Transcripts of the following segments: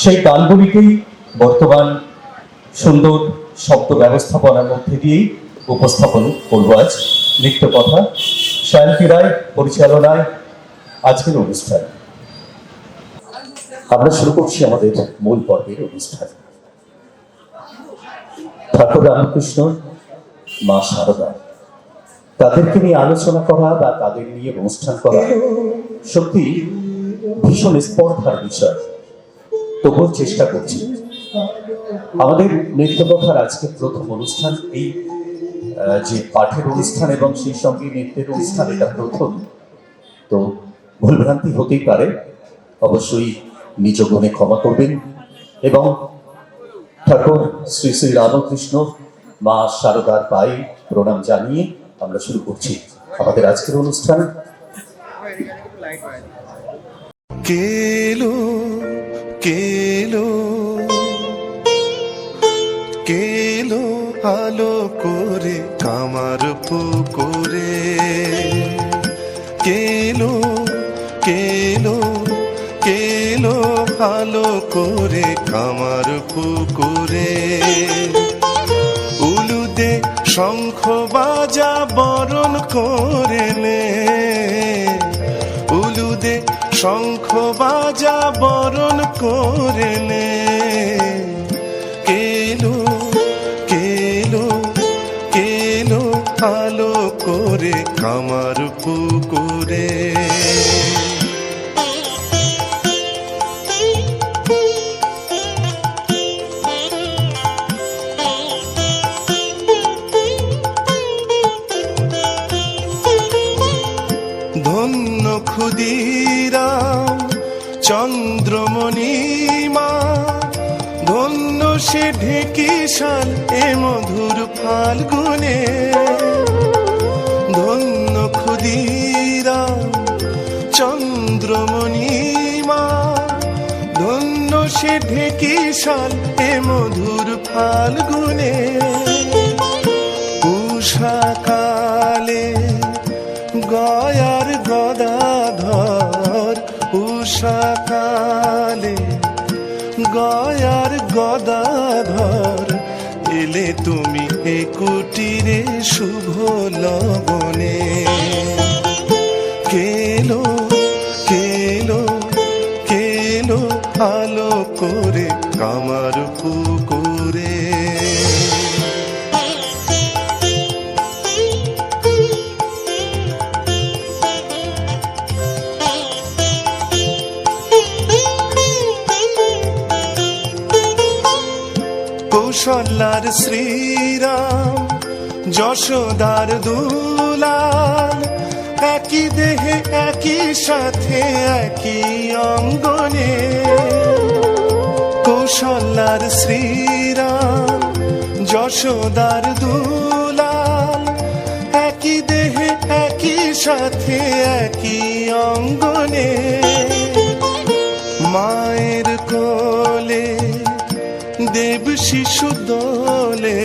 সেই গানগুলিকেই বর্তমান সুন্দর শব্দ ব্যবস্থাপনার মধ্যে দিয়েই উপস্থাপন করব আজ। নৃত্য কথা সায়ন্তী রায় পরিচালনায় আজকের অনুষ্ঠান। আমরা শুরু করছি আমাদের মূল পর্বের অনুষ্ঠান। ঠাকুর রামকৃষ্ণ, মা শারদা, তাদেরকে নিয়ে আলোচনা করা বা তাদের নিয়ে অনুষ্ঠান করা সত্যি ভীষণ স্পর্ধার বিষয়, তবুও চেষ্টা করছি। আমাদের নৃত্যকথার আজকে প্রথম অনুষ্ঠান, এই যে পাঠের অনুষ্ঠান এবং সেই সঙ্গে নৃত্যের অনুষ্ঠান, এটা প্রথম, তো ভুলভ্রান্তি হতেই পারে, অবশ্যই নিজ গুণে ক্ষমা করবেন। এবং ঠাকুর শ্রী শ্রী রামকৃষ্ণ, মা শারদার পায়ে প্রণাম জানিয়ে আমরা শুরু করছি আমাদের আজকের অনুষ্ঠান। কেলো কেলো কেলো আলো করে কামার পুকুরে, কেলো কেলো কেলো আলো করে কামার পুকুরে। উলুদে শঙ্খ বাজা বরণ করে নে, উলুদে শঙ্খ বাজা বরণ করে নে। কেলো কেলো কেলো আলো করে কামার পুকুরে। ধন্য ক্ষুদিরাম চন্দ্রমণিমা, ধন্য সে ঢেকিশাল এ মধুর ফাল্গুনে। ধন্য ক্ষুদিরাম চন্দ্রমণিমা, ধন্য সে ঢেকিশাল এ মধুর ফাল্গুনে। উষাকালে গয়ার গদাধর, উষাকালে গয়ার গদাধর, এলে তুমি এ কুটিরে শুভ লগনে। কেলো কেলো কেলো আলো করে কামার পুকুরে। কৌশল্যার শ্রীরাম যশোদার দুলাল, একই দেহে একই সাথে একই অঙ্গনে। কৌশল্যার শ্রীরাম যশোদার দুলাল, একই দেহে একই সাথে একই অঙ্গনে। মায়ের কোলে দেব শিশু দোলে,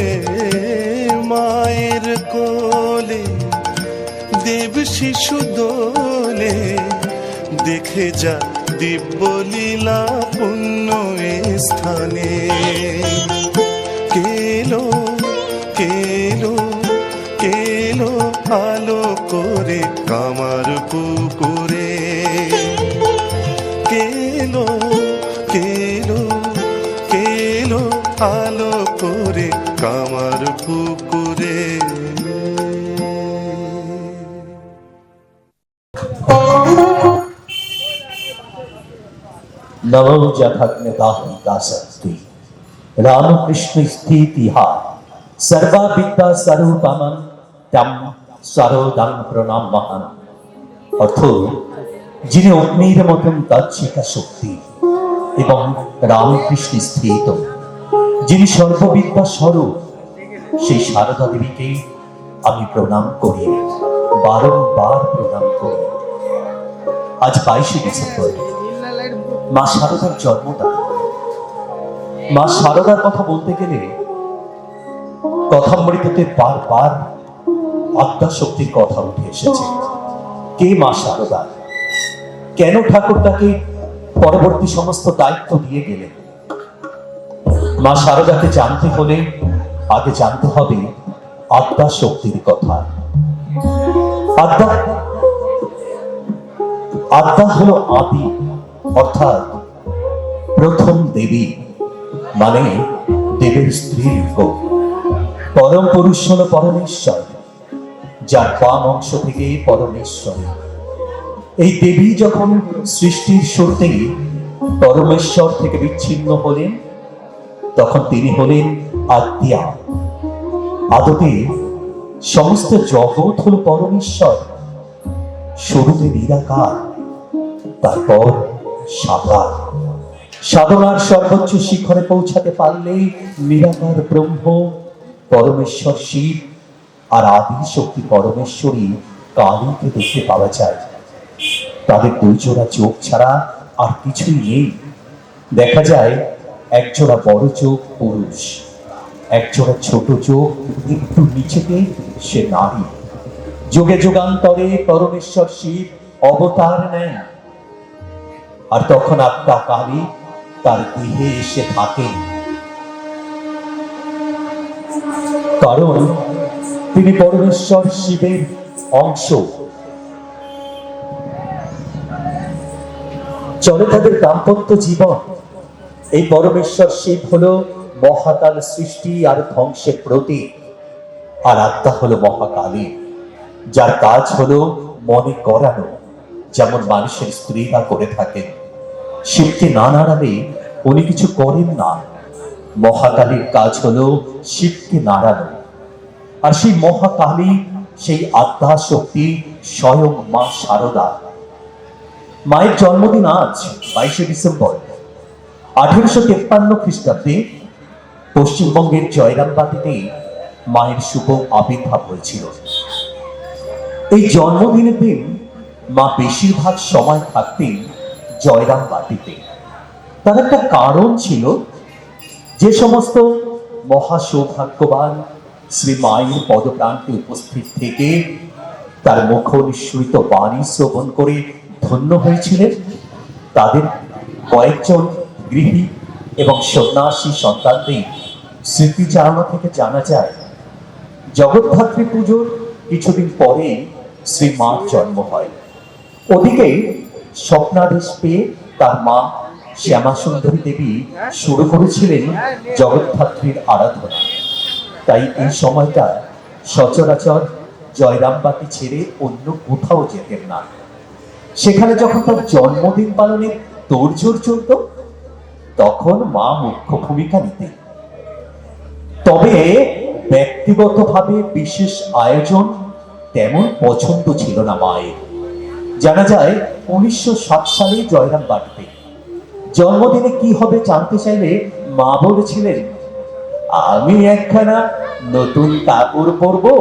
মায়ের কোলে দেব শিশু দোলে। দেখে যা দিব্য লীলা পুণ্য স্থানে। কেলো কেলো কেলো আলো করে কামার পুকুরে। কেলো কেলো কেলো আলো করে কামার পুকুরে। নমো জগন্নাথ রামকৃষ্ণ স্থিতিহা সর্বা বিদ্যা স্বরূপমং তম সরোদং প্রণাম্যহং। অর্থ, যিনি অগ্নির মতন তাচ্ছিকা শক্তি এবং রামকৃষ্ণ স্থিত, যিনি সর্ববিদ্যা স্বরূপ, সেই শারদা দেবীকেই আমি প্রণাম করি, বারংবার প্রণাম করি। আজ 22শে ডিসেম্বর, মা শারদার জন্মদিন। মা শারদার কথা বলতে গেলে কথামৃততে বারবার আত্মা শক্তির কথা উঠে এসেছে। কে মা শারদা? কেন ঠাকুর তাকে পরবর্তী সমস্ত দায়িত্ব দিয়ে গেলেন? মা শারদাকে জানতে হলে আগে জানতে হবে আদ্যা শক্তির কথা। আদ্যা আদ্যা হলো আদি, অর্থাৎ প্রথম দেবী, মানে দেবের স্ত্রী লিঙ্গ। পরম পুরুষ হলো পরমেশ্বর, যার বাম অংশ থেকে পরমেশ্বর। এই দেবী যখন সৃষ্টির শুরুতেই পরমেশ্বর থেকে বিচ্ছিন্ন হলেন, তখন তিনি হলেন আদ্যা। আদতে সমস্ত জগৎ হল পরমেশ্বর, শুরুতে নিরাকার, তারপর সাকার। সাধনার সর্বোচ্চ শিখরে পৌঁছাতে পারলেই নিরাকার ব্রহ্ম পরমেশ্বর শিব আর আদি শক্তি পরমেশ্বরী কালীকে দেখতে পাওয়া যায়। তাদের দুই জোড়া চোখ ছাড়া আর কিছুই নেই। দেখা যায় একজোড়া বড় চোখ পুরুষ, একজোড়া ছোট চোখ একটু নিচেতে সে নারী। যুগে যুগান্তরে পরমেশ্বর শিব অবতার নেন, আর তখন আত্মা কালী তার গৃহে এসে থাকেন, কারণ তিনি পরমেশ্বর শিবের অংশ। চলে তাদের দাম্পত্য জীবন। এই পরমেশ্বর শিব হলো মহাকাল সৃষ্টি আর ধ্বংসের প্রতীক, আর আত্মা হলো মহাকালী, যার কাজ হলো মনে করানো, যেমন মানুষের স্ত্রীরা করে থাকেন। শিবকে না নাড়ালে উনি কিছু করেন না। মহাকালীর কাজ হলো শিবকে নাড়ানো, আর সেই মহাকালী, সেই আদ্যা শক্তি স্বয়ং মা শারদা। মায়ের জন্মদিন আজ 22শে ডিসেম্বর 1853 খ্রিস্টাব্দে পশ্চিমবঙ্গের জয়রামবাটিতে মায়ের শুভ আবির্ভাব হয়েছিল। এই জন্মদিনের দিন মা বেশিরভাগ সময় থাকতেন জয়রামবাটিতে। তার একটা কারণ ছিল, যে সমস্ত মহা সৌভাগ্যবান শ্রী মায়ের পদপ্রান্তে উপস্থিত থেকে তার মুখ নিঃসৃত বাণী শ্রবণ করে ধন্য হয়েছিলেন, তাদের কয়েকজন গৃহী এবং সন্ন্যাসী সন্তানদের স্মৃতিচারণা থেকে জানা যায়, জগদ্ধাত্রী পুজোর কিছুদিন পরে শ্রী মার জন্ম হয়। ওদিকে স্বপ্নাদেশ পেয়ে তার মা শ্যামা সুন্দরী দেবী শুরু করেছিলেন জগদ্ধাত্রীর আরাধনা। তাই এই সময়টা সচরাচর জয়রামবাটি ছেড়ে অন্য কোথাও যেতেন না। সেখানে যখন তার জন্মদিন পালনের তোড়জোড় চলত, তখন মা মুখ্য ভূমিকা নিতেন। তবে ব্যক্তিগতভাবে বিশেষ আয়োজন তেমন পছন্দ ছিল না মায়ের। জানা যায় 1907 সালে জয়রামবাটিতে জন্মদিনে কি হবে জানতে চাইলে মা বলেছিলেন, আমি একখানা নতুন কাপড় পরবো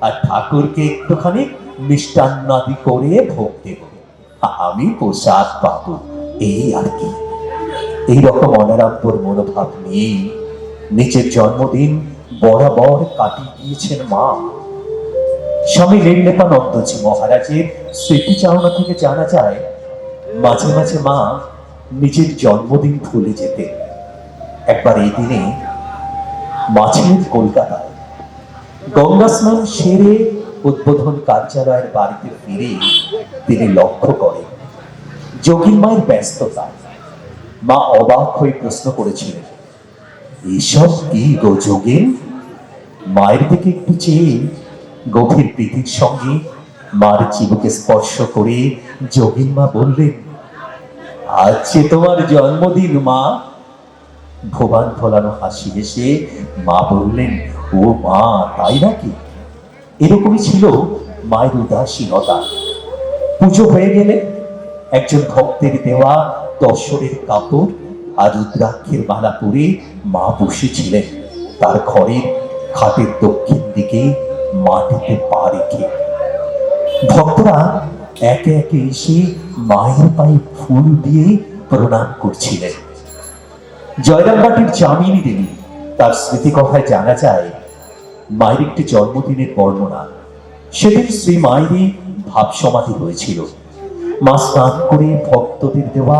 আর ঠাকুরকে একটুখানি মিষ্টান্নাদি করে ভোগ দেব, আমি প্রসাদ পাবো, এই আর কি। এইরকম অনারম্বর মনোভাব নিয়ে নিজের জন্মদিন বরাবর কাটিয়ে দিয়েছেন মা। স্বামী নীললেপানন্দজি মহারাজের স্মৃতিচারণা থেকে জানা যায়, মাঝে মাঝে মা নিজের জন্মদিন ভুলে যেতেন। একবার এই দিনে মা ছিলেন কলকাতায়। গঙ্গা স্নান সেরে উদ্বোধন কার্যালয়ের বাড়িতে ফিরে তিনি লক্ষ্য করেন যোগীন মায়ের ব্যস্ততা। মা অবাক হয়ে প্রশ্ন করেছিলেন, এসব কি গো যোগীন? মায়ের দিকে একটু চেয়ে গভীর প্রীতির সঙ্গে মার চিবুকে স্পর্শ করে যোগীন মা বললেন, আজকে তোমার জন্মদিন মা। ভুবন ফলানো হাসি হেসে মা বললেন, ও মা, তাই নাকি? এরকমই ছিল মায়ের উদাসীনতা। পুজো হয়ে গেলে একজন ভক্তের দেওয়া তসরের কাপড় আর রুদ্রাক্ষের মালা পরে মা বসেছিলেন তার ঘরের খাটের দক্ষিণ দিকে মাটিতে পা রেখে। ভক্তরা একে একে এসে মায়ের পায়ে ফুল দিয়ে প্রণাম করছিলেন। জয়রামবাটির যামিনী দেবী তার স্মৃতিকথায় জানা যায়, মায়ের একটি জন্মদিনের বর্ণনা। সেদিন শ্রী মায়েরই ভাব সমাধি হয়েছিল। মা স্নান করে ভক্তদের দেওয়া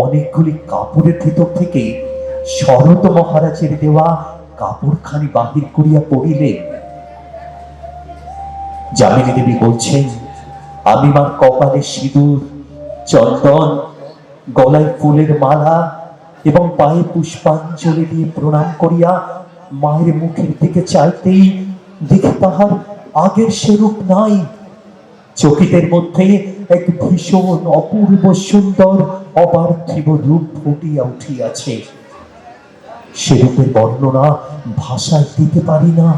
অনেকগুলি কাপড়ের ভিতর থেকে শরৎ মহারাজের দেওয়া কাপড়খানি বাহির করিয়া পড়িলেন। যামিনী দেবী বলছেন, আমি মার কপালে সিঁদুর, চন্দন, গলায় ফুলের মালা এবং পায়ে পুষ্পাঞ্জলি দিয়ে প্রণাম করিয়া মায়ের মুখের দিকে চাইতেই দেখি তাহার আগের সেরূপ নাই। চকিতের মধ্যে এক ভীষণ অপূর্ব সুন্দর অপার্থিব রূপ ফুটিয়া উঠিয়াছে। সে রূপের বর্ণনা ভাষায় দিতে পারি না।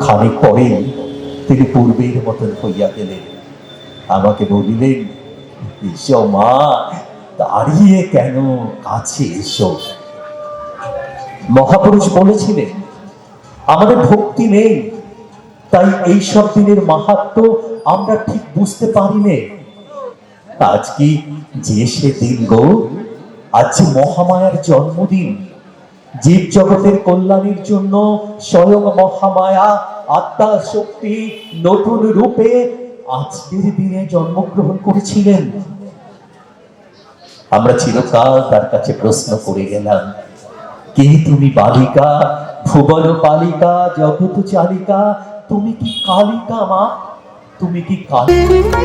খানিক পরে তিনি পূর্বের মতন হইয়া গেলেন। আমাকে বলিলেন, এসো মা, দাঁড়িয়ে কেন, কাছে এসো। মহাপুরুষ বলেছিলেন, আমাদের ভক্তি নেই, তাই এইসব দিনের মাহাত্ম্য আমরা ঠিক বুঝতে পারি নে। আজ কি যে সে দিন গো, আজ মহামায়ার জন্মদিন। জীব জগতের কল্যাণের জন্য স্বয়ং মহামায়া আত্মা শক্তি নতুন রূপে আজকের দিনে জন্মগ্রহণ করেছিলেন। আমরা চিরকাল তার কাছে প্রশ্ন করে গেলাম, কে তুমি বালিকা, ভুবন পালিকা, জগৎ চালিকা, তুমি কি কালিকা মা? তুমি কি কালিকা?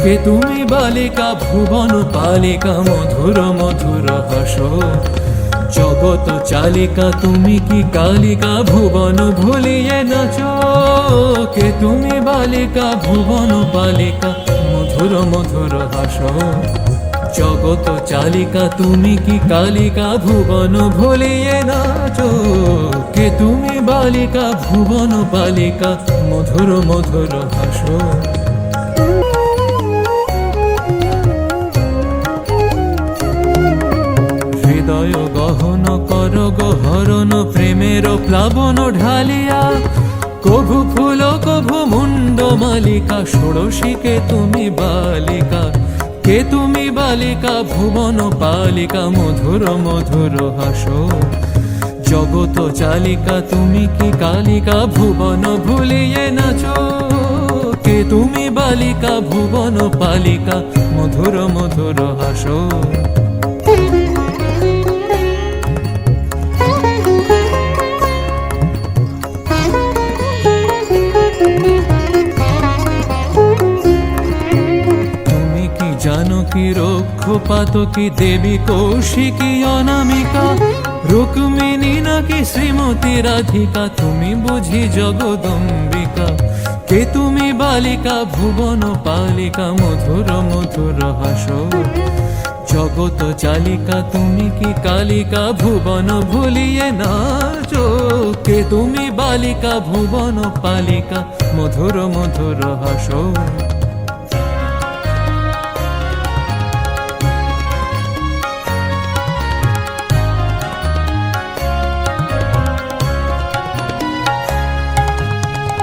কে তুমি বালিকা, ভুবন পালিকা, মধুর মধুর হাস, জগত চালিকা, তুমি কি কালিকা, ভুবন ভুলিয়ে নাচো। কে তুমি বালিকা, ভুবন পালিকা, মধুর মধুর হাস, জগত চালিকা, তুমি কি কালিকা, ভুবন ভুলিয়ে নাচো। কে তুমি বালিকা, ভুবন পালিকা, মধুর মধুর হাস। হৃদয় গহন কর গহরণ, প্রেমের প্লাবন ঢালিয়া, কভু ফুল কভু মুন্ড মালিকা, ষোড়শীকে তুমি বালিকা। কে তুমি বালিকা, ভুবন পালিকা, মধুর মধুর হাস, জগত চালিকা, তুমি কি কালিকা, ভুবন ভুলিয়ে নাচো। কে তুমি বালিকা, ভুবন পালিকা, মধুর মধুর হাস। জানকী রক্ষপাতকী, দেবী কৌশিকী অনামিকা, রুক্মিণী নাকি শ্রীমতী রাধিকা, তুমি বুঝি জগদম্বিকা। কে তুমি বালিকা, ভুবন পালিকা, মধুর মধুর হাস, জগত চালিকা, তুমি কি কালিকা, ভুবন ভুলিয়ে নাচো। কে তুমি বালিকা, ভুবন পালিকা, মধুর মধুর হাস।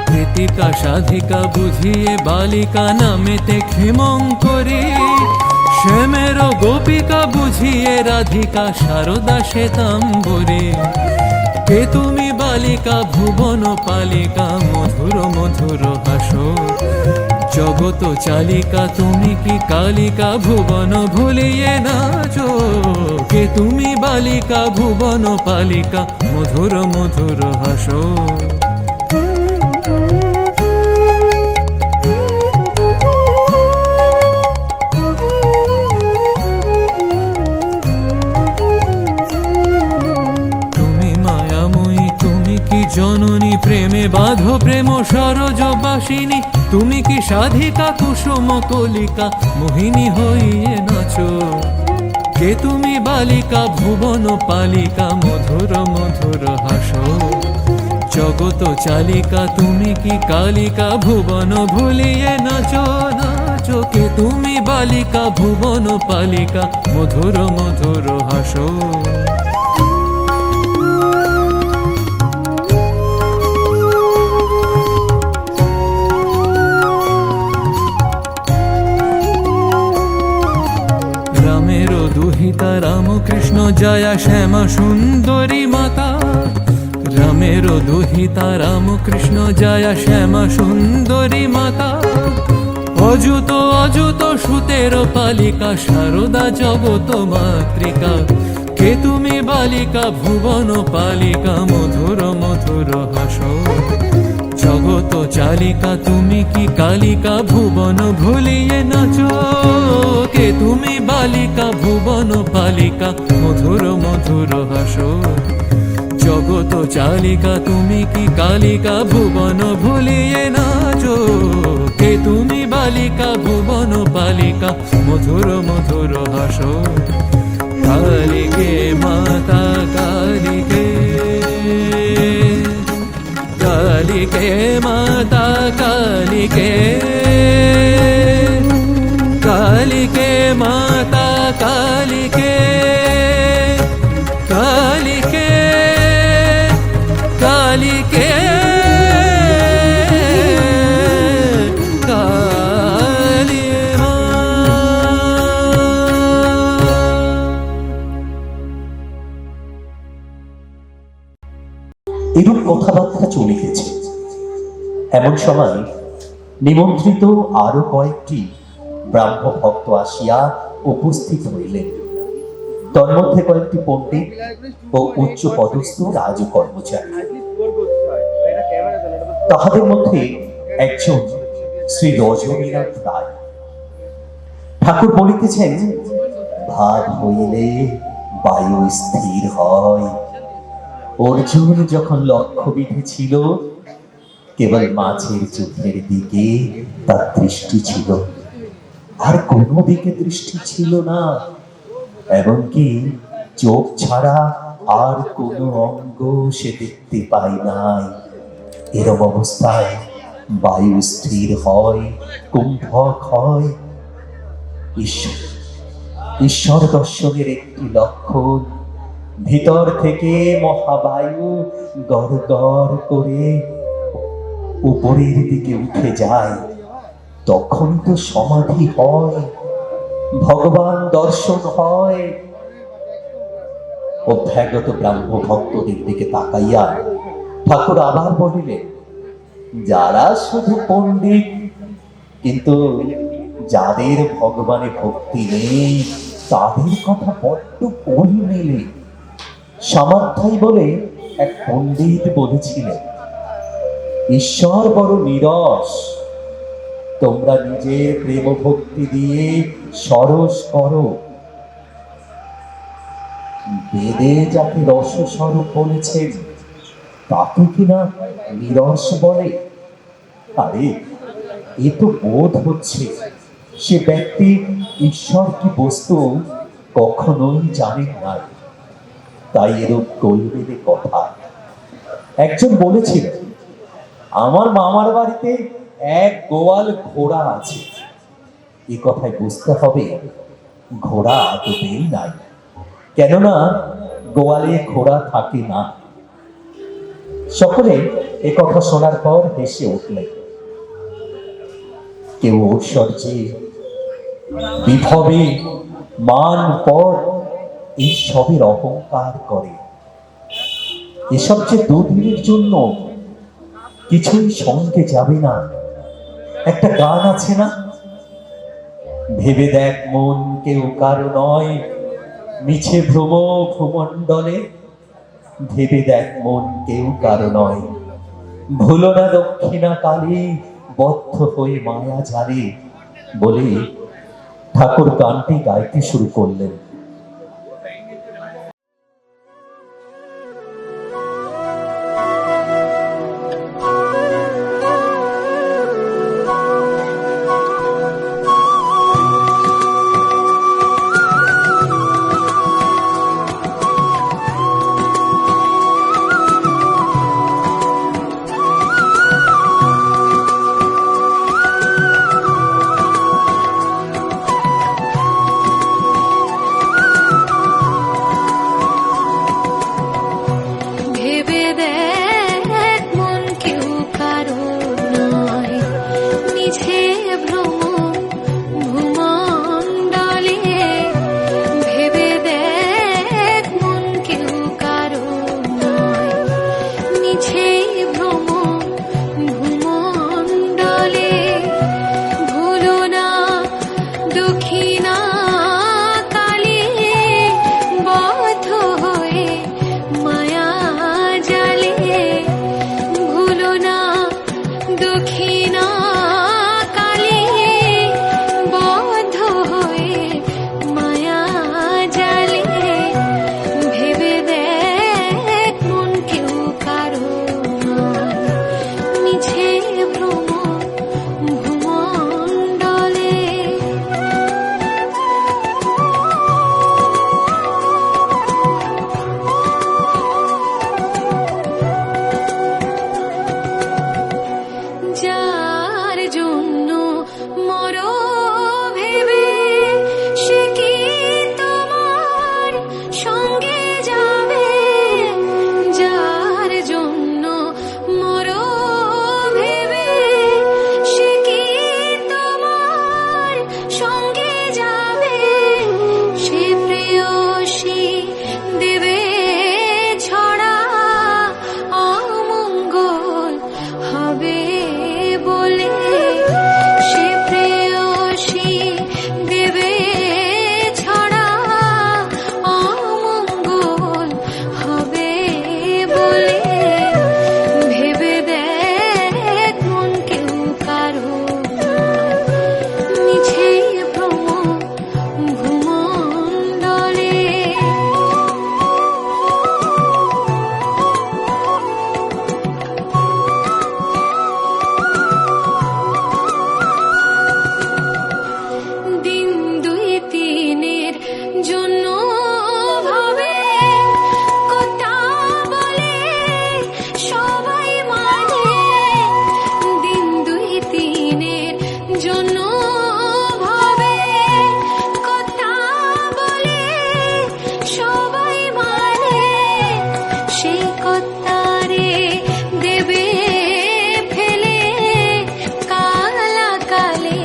কৃতিকা সাধিকা বুঝিয়ে বালিকা নামেতে ক্ষেমঙ্করী, শ্যামের গোপিকা বুঝিয়ে রাধিকা, শারদা শ্বেতাম্বরী। কে তুমি বালিকা, ভুবন পালিকা, মধুর মধুর হাস, জগত চালিকা, তুমি কি কালিকা, ভুবন ভুলিয়ে নাচো। কে তুমি বালিকা, ভুবন পালিকা, মধুর মধুর হাস। জননী প্রেমে বাঁধো প্রেম সরজবাসিনী, তুমি কি সাধিকা, কুসুম কলিকা, মোহিনী হইয়ে নাচো। কে তুমি বালিকা, ভুবন পালিকা, মধুর মধুর হাস, জগত চালিকা, তুমি কি কালিকা, ভুবন ভুলিয়ে নাচো নাচো। কে তুমি বালিকা, ভুবন পালিকা, মধুর মধুর হাস। দুহিতা রামকৃষ্ণ জয়া শ্যামা সুন্দরী মাতা, রামের দুহিতা রাম কৃষ্ণ জয়া শ্যামা সুন্দরী মাতা, অযুত অযুত সুতের পালিকা, শারদা জগত মাতৃকা। কে তুমি বালিকা ভুবন পালিকা, মধুর মধুর হাস। জগত চালিকা তুমি কি কালিকা, ভুবন ভুলিয়ে নাচো। কে তুমি বালিকা ভুবন পালিকা, মধুর মধুর হাস। জগত চালিকা তুমি কি কালিকা, ভুবন ভুলিয়ে নাচো। কে তুমি বালিকা ভুবন পালিকা, মধুর মধুর হাস। কালিকে মাতা কালিকে, কালিকে মাতা কালিকে, কালিকে মাতা কালিকে, কালিকে কালিকে কালী মা। এরূপ কথাবার্তা চলিতেছে। এমন সময় নিমন্ত্রিত আরো কয়েকটি ব্রাহ্ম ভক্ত আসিয়া উপস্থিত হইলেন। তন্মধ্যে কয়েকটি পণ্ডিত ও উচ্চ পদস্থ রাজ কর্মচারী। তাহাদের মধ্যে একজন শ্রী রজনীনাথ রায়। ঠাকুর বলিতেছেন, ভাব হইলে বায়ু স্থির হয়। অর্জুন যখন লক্ষ্য বিঁধেছিল, কেবল মাছের চোখের দিকে তার দৃষ্টি ছিল, আর কোনো দিকে দৃষ্টি ছিল না। এমনকি চোখ ছাড়া আর কোনো অঙ্গ সে দেখতে পায় নাই। এরম অবস্থায় বায়ু স্থির হয়, কুম্ভক হয়। ঈশ্বর দর্শনের একটি লক্ষণ, ভিতর থেকে মহাবায়ু গড় গড় করে উপরের দিকে উঠে যায়। তখন তো সমাধি হয়, ভগবান দর্শন হয়। অভ্যাগত ব্রাহ্ম ভক্তদের দিকে তাকাইয়া ঠাকুর আবার বলিলেন, যারা শুধু পণ্ডিত কিন্তু যাদের ভগবানে ভক্তি নেই, তাদের কথা বড্ড কই মেলে। সামাধ্যাই বলে এক পণ্ডিত বলেছিলেন, ঈশ্বর বড় নীরস, তোমরা নিজের প্রেম ভক্তি দিয়ে সরস করো। বেদে যাকে রস স্বরূপ বলেছেন, তাকে কিনা নীরস বলে? আরে এ তো বোধ হচ্ছে সে ব্যক্তি ঈশ্বর কি বস্তু কখনোই জানেন না। তাই এরূপ কৈবেদে কথা। একজন বলেছিলেন, আমার মামার বাড়িতে এক গোয়াল ঘোড়া আছে। এ কথায় বুঝতে হবে ঘোড়া আদতেই নাই, কেননা গোয়ালে ঘোড়া থাকে না। সকলে এ কথা শোনার পর হেসে উঠলেন। কেউ ঐশ্বর্যে, বিভবে, মান, পদ এই সবের অহংকার করে। এসব যে দুদিনের জন্য, কিছুই সঙ্গে যাবে না। একটা গান আছে না, ভেবে দেখ মন কেউ কারো নয়, মিছে ভ্রম ভূমণ্ডলে। ভেবে দেখ মন কেউ কারো নয়, ভুলো না দক্ষিণা কালী, বদ্ধ হয়ে মায়া জালে। বলে ঠাকুর গানটি গাইতে শুরু করলেন। দক্ষিণা কালে বদ্ধ হয়ে মায়া জালে ভেবে দেখ মন কেউ কারো নয়, মিছে ভ্রম ভূমণ্ডলে। যার জন্য মরো ভেবে সে কি তোমার সঙ্গে যাবে? যার জন্য মরো ভেবে সে কি তোমার সঙ্গে যাবে? সে প্রেয়সী দেবে ছড়া অমঙ্গল হবে বলে। সে প্রেয়সী দেবে ছড়া অমঙ্গল হবে বলে। ভেবে দেখ মন কেউ কারো নয়, মিছে ভ্রম ভূমণ্ডলে। দিন দুই তিনের জন্য ভাবে কথা বলে সবাই মানে। দিন দুই তিনের জন্য ভাবে কথা বলে সবাই মানে। সেই কথারে দেবে ফেলে কালা কালে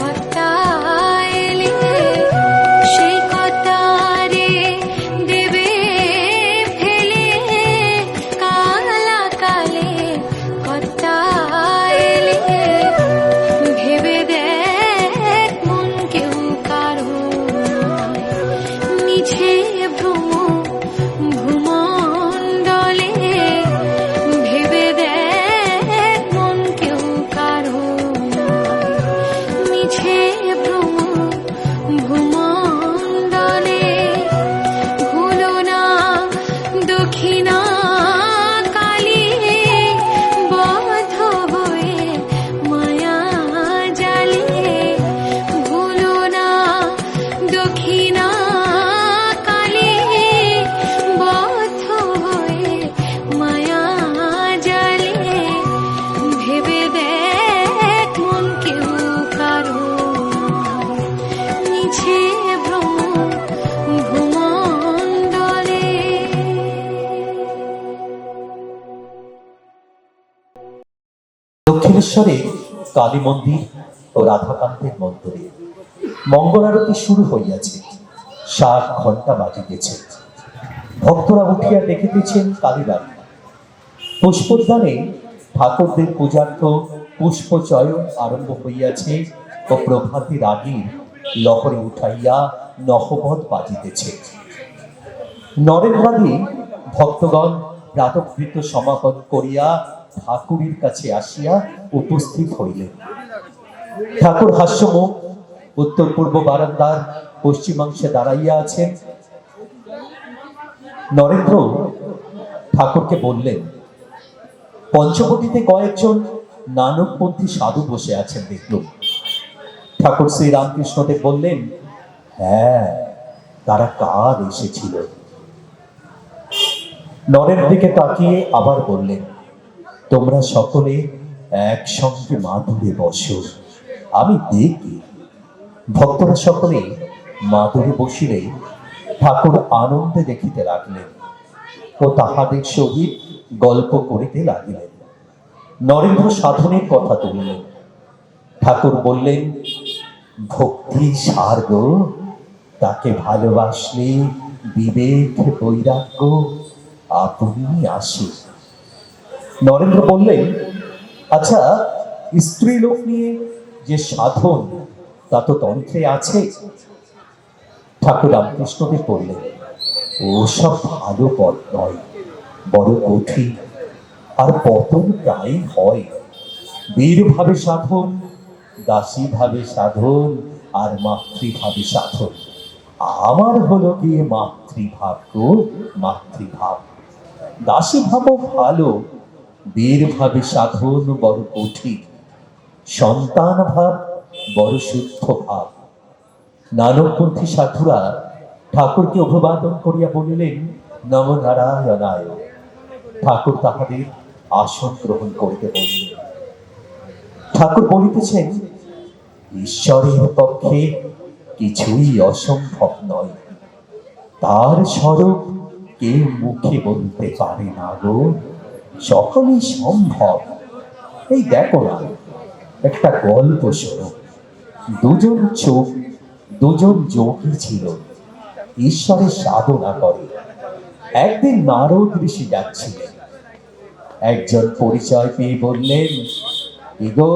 কথা এলে। সেই কথারে দেবে ফেলে কালা কালে কথা এলে। ভেবে দেখ মন কেউ কারো নয়, মিছে ভ্রম ভূমণ্ডলে। ভেবে দেখ মন কেউ কারো নয়, মিছে ভ্রম ভূমণ্ডলে। ভুলো না দক্ষিণা কালে বদ্ধ হয়ে মায়া জালে। ভুলো না দক্ষিণা কালে বদ্ধ হয়ে মায়া জালে। ভেবে দেখ মন কেউ কারো নয়, মিছে ভ্রম ভূমণ্ডলে। দক্ষিণেশ্বরে কালী মন্দির ও রাধাকান্তের মন্দিরে মঙ্গল আরতি শুরু হইয়াছে। 7 ঘণ্টা বাজিতেছে। ভক্তরা উঠিয়া দেখিতেছেন কালীবাড়ি। পুষ্পোদ্যানে ঠাকুরদের পূজার্থ পুষ্পচয়ন আরম্ভ হইয়াছে ও প্রভাতের আগে লহরে উঠাইয়া নহবত বাজিতেছে। নরেন্দ্রাদি ভক্তগণ প্রাতকৃত সমাপন করিয়া ঠাকুরের কাছে আসিয়া উপস্থিত হইলেন। ঠাকুর হাস্যমুখ উত্তর পূর্ব বারান্দার পশ্চিমাংশে দাঁড়াইয়া আছেন। নরেন্দ্র ঠাকুরকে বললেন, পঞ্চবটিতে কয়েকজন নানকপন্থী সাধু বসে আছেন দেখলুম। ঠাকুর শ্রী রামকৃষ্ণদেব বললেন, হ্যাঁ, তারা কাল এসেছিল। নরের দিকে তাকিয়ে আবার বললেন, তোমরা সকলে একসঙ্গে মাদুরে বসো, আমি দেখি। ভক্তরা সকলে মাদুরে বসিলে ঠাকুর আনন্দে দেখিতে লাগলেন ও তাহাদের সহিত গল্প করিতে লাগিলেন। নরেন্দ্র সাধনের কথা তুলিলেন। ঠাকুর বললেন, ভক্তি সার গো, তাকে ভালোবাসলে বিবেক বৈরাগ্য আপনি আসে। নরেন্দ্র বললেন, আচ্ছা, স্ত্রী লোক নিয়ে যে সাধন তা তো তন্ত্রে আছে। ঠাকুর রামকৃষ্ণদেব বললেন, ওসব ভালো পথ নয়, বড় কঠিন, আর পতন প্রায় হয়। বীর ভাবে সাধন, দাসী ভাবে সাধন, আর মাতৃভাবে সাধন। আমার হলো গিয়ে মাতৃভাব গো, মাতৃভাব। দাসী ভাবও ভালো, বীর ভাবে সাধন বড় কঠিন, সন্তান ভাব বড় শুদ্ধ ভাব। নানকপন্থী সাধুরা ঠাকুরকে অভিবাদন করিয়া বলিলেন, নম নারায়ণায়। ঠাকুর তাহাদের আসন গ্রহণ করিতে বলিলেন। ঠাকুর বলিতেছেন, ঈশ্বরের পক্ষে কিছুই অসম্ভব নয়, তার স্বরূপ কেউ মুখে বলতে পারে না গো, সকলই সম্ভব। এই দেখো না, একটা গল্প শোনো। দুজন যোগী ছিল, ঈশ্বরের সাধনা করে। একদিন নারদ ঋষি যাচ্ছিলেন। একজন পরিচয় পেয়ে বললেন, ইগো,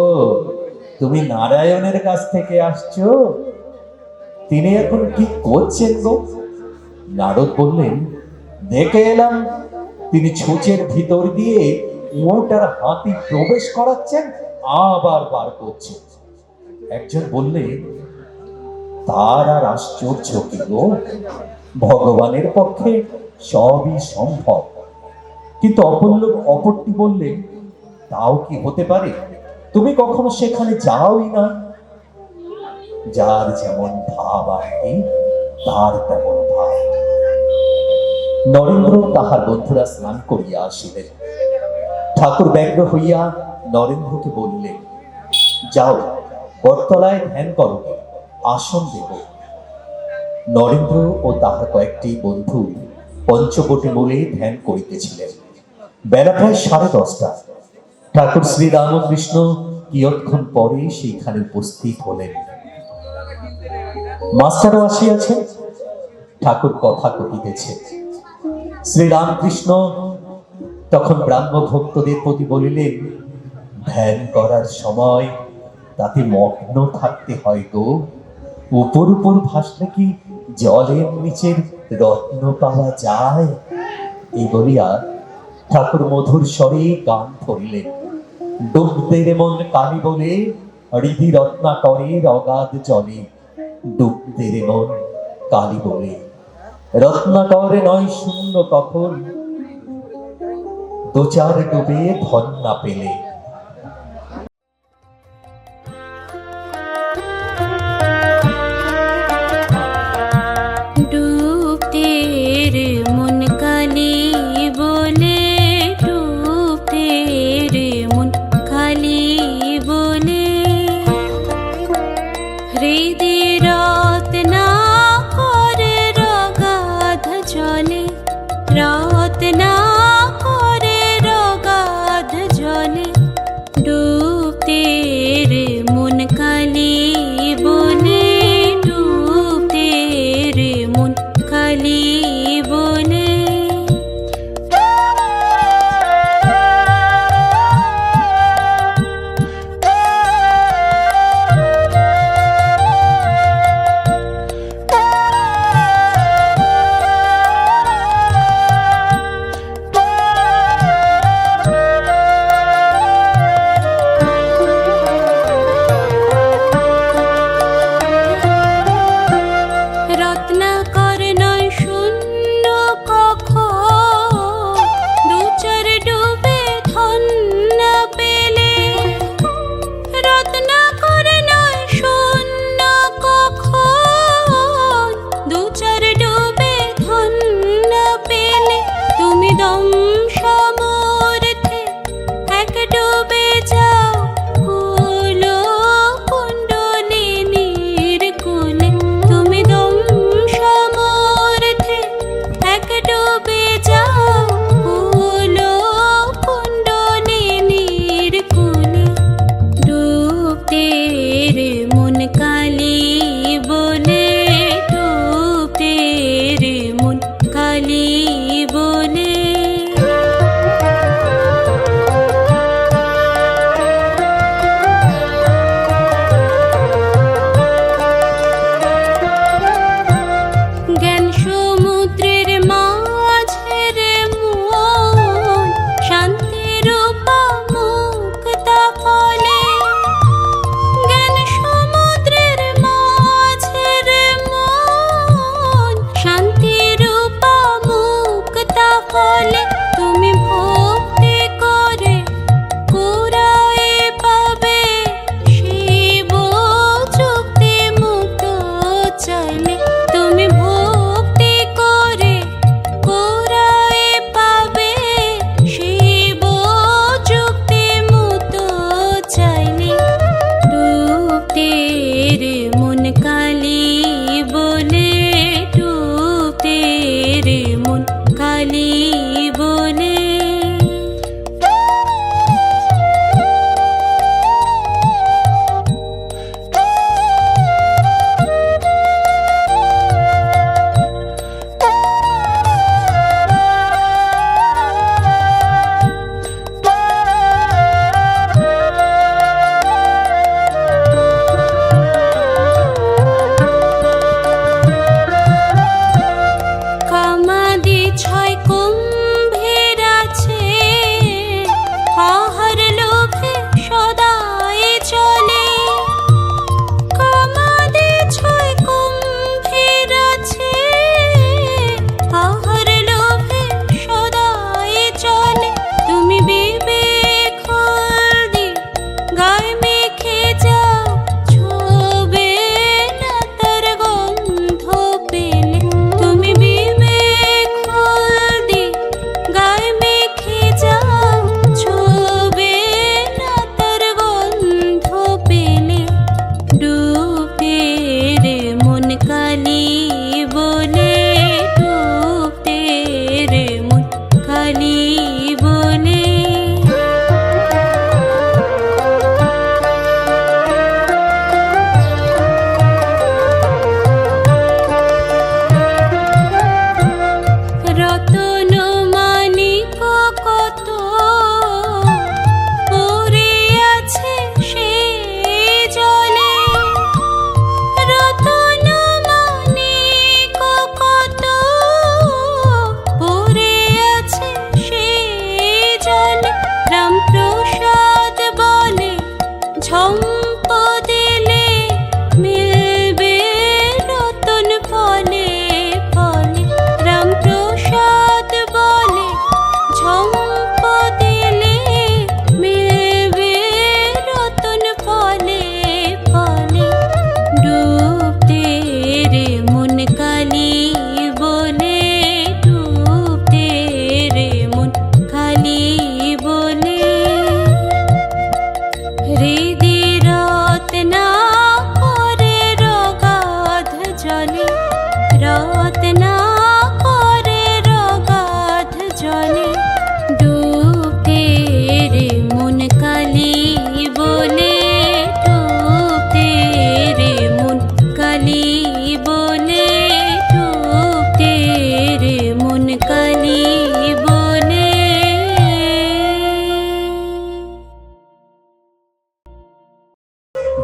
তুমি নারায়ণের কাছ থেকে আসছো? তিনি এখন কি করছেন গো? নারদ বললেন, দেখে এলাম তিনি ছুঁচের ভিতর দিয়ে মোটার হাতি প্রবেশ করাচ্ছেন, আবার বার করছেন। একজন বললেন, তার আর আশ্চর্য কি গো, ভগবানের পক্ষে সবই সম্ভব। কিন্তু অপরটি বললেন, তাও কি হতে পারে? তুমি কখনো সেখানে যাওই না। যার যেমন ভাব আর কি, তার তেমন ভাব। নরেন্দ্র তাহার বন্ধুরা স্নান করিয়া আসিলেন। ঠাকুর ব্যগ্র হইয়া নরেন্দ্রকে বলিলেন, যাও বটতলায় ধ্যান করো, আসন দেব। নরেন্দ্র ও তাহার কয়েকটি বন্ধু পঞ্চবটী মূলে ধ্যান করিতেছিলেন। বেলা প্রায় 10:30। ঠাকুর শ্রী রামকৃষ্ণ কিয়ৎক্ষণ পরে সেইখানে উপস্থিত হলেন। মাস্টারও আসিয়াছেন। ঠাকুর কথা কহিতেছে। শ্রীরামকৃষ্ণ তখন ব্রাহ্ম ভক্তদের প্রতি বলিলেন, ধ্যান করার সময় তাতে মগ্ন থাকতে হয় গো, উপর উপর ভাসলে কি জলের নিচের রত্ন পাওয়া যায়? এই বলিয়া ঠাকুর মধুর স্বরে গান ধরিলেন, ডুবতে রে মন কালি বলে, হৃদি রত্নাকরের অগাধ জলে, ডুবতে রে মন কালি বলে, রত্নাকরে নয় শূন্য কখন, দু চার ডুবে ধন না পেলে। ডুবতে রে মন কালি বলে, ডুবতে রে মন কালি বলে, হৃদি রত্নাকরের অগাধ জলে, রত্নাকরের অগাধ জলে, ডুবতে রে মন কালি বলে, ডুবতে রে মন কালি বলে।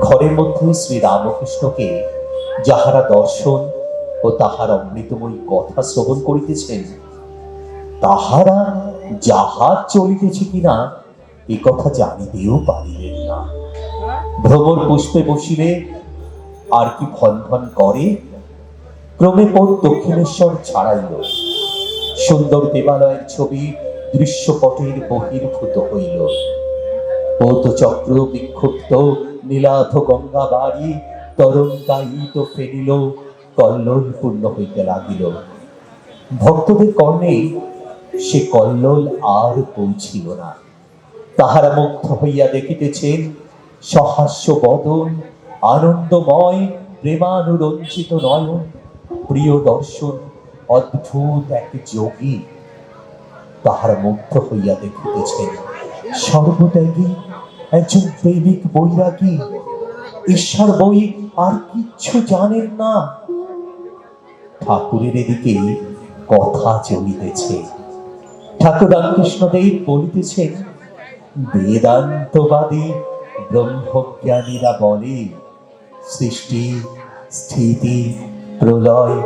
ঘরের মধ্যে শ্রী রামকৃষ্ণকে যাহারা দর্শন ও তাহার অমৃতময়ী কথা শ্রবণ করিতেছেন, তাহারা জাহাজ চলিতেছে কিনা এ কথা জানিতেও পারিলেন না। ভ্রমর পুষ্পে বসিলে আর কি ভন ভন করে। ক্রমে পথ দক্ষিণেশ্বর ছাড়াইল। সুন্দর দেবালয়ের ছবি দৃশ্যপটের বহির্ভূত হইল। পৌতচক্র বিক্ষুব্ধ নীলাভ গঙ্গা বাড়ি তরঙ্গায়িত ফেরিল, কল্লোল পূর্ণ হইতে লাগিল। ভক্তদের কর্ণে সে কল্লোল আর পৌঁছিল না। তাহারা মুগ্ধ হইয়া দেখিতেছেন সহাস্য বদন, আনন্দময় প্রেমানুরঞ্জিত নয়ন, প্রিয় দর্শন, অদ্ভুত এক যোগী। তাহারা মুগ্ধ হইয়া দেখিতেছেন সর্বত্যাগী একজন প্রেমিক বৈরাগী, ঈশ্বর বই আর কিচ্ছু জানেন না। ঠাকুরের এদিকে কথা চলিতেছে। ঠাকুর রামকৃষ্ণদেব বলিতেছেন, বেদান্তবাদী ব্রহ্মজ্ঞানীরা বলে সৃষ্টি, স্থিতি, প্রলয়,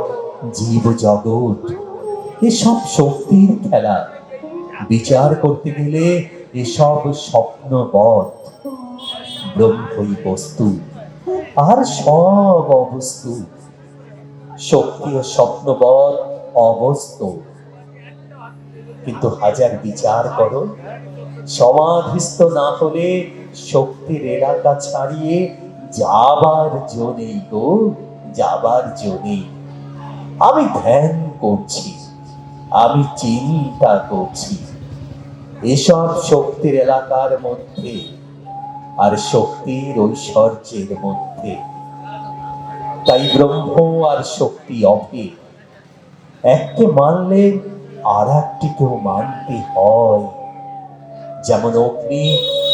জীব জগৎ এসব শক্তির খেলা। বিচার করতে গেলে এসব স্বপ্নবৎ। ব্রহ্মই বস্তু আর সব অবস্তু। শক্তি ও স্বপ্নবৎ অবস্তু। কিন্তু হাজার বিচার করো, সমাধিস্থ না হলে শক্তির এলাকা ছাড়িয়ে যাবার জো নেই গো, যাবার জো নেই। আমি ধ্যান করছি, আমি চিন্তা করছি এসব শক্তির এলাকার মধ্যে আর শক্তির ঐশ্বর্যের মধ্যে। তাই ব্রহ্ম আর শক্তি অভেদ। এককে মানলে আর একটিকেও মানতে হয়। যেমন অগ্নি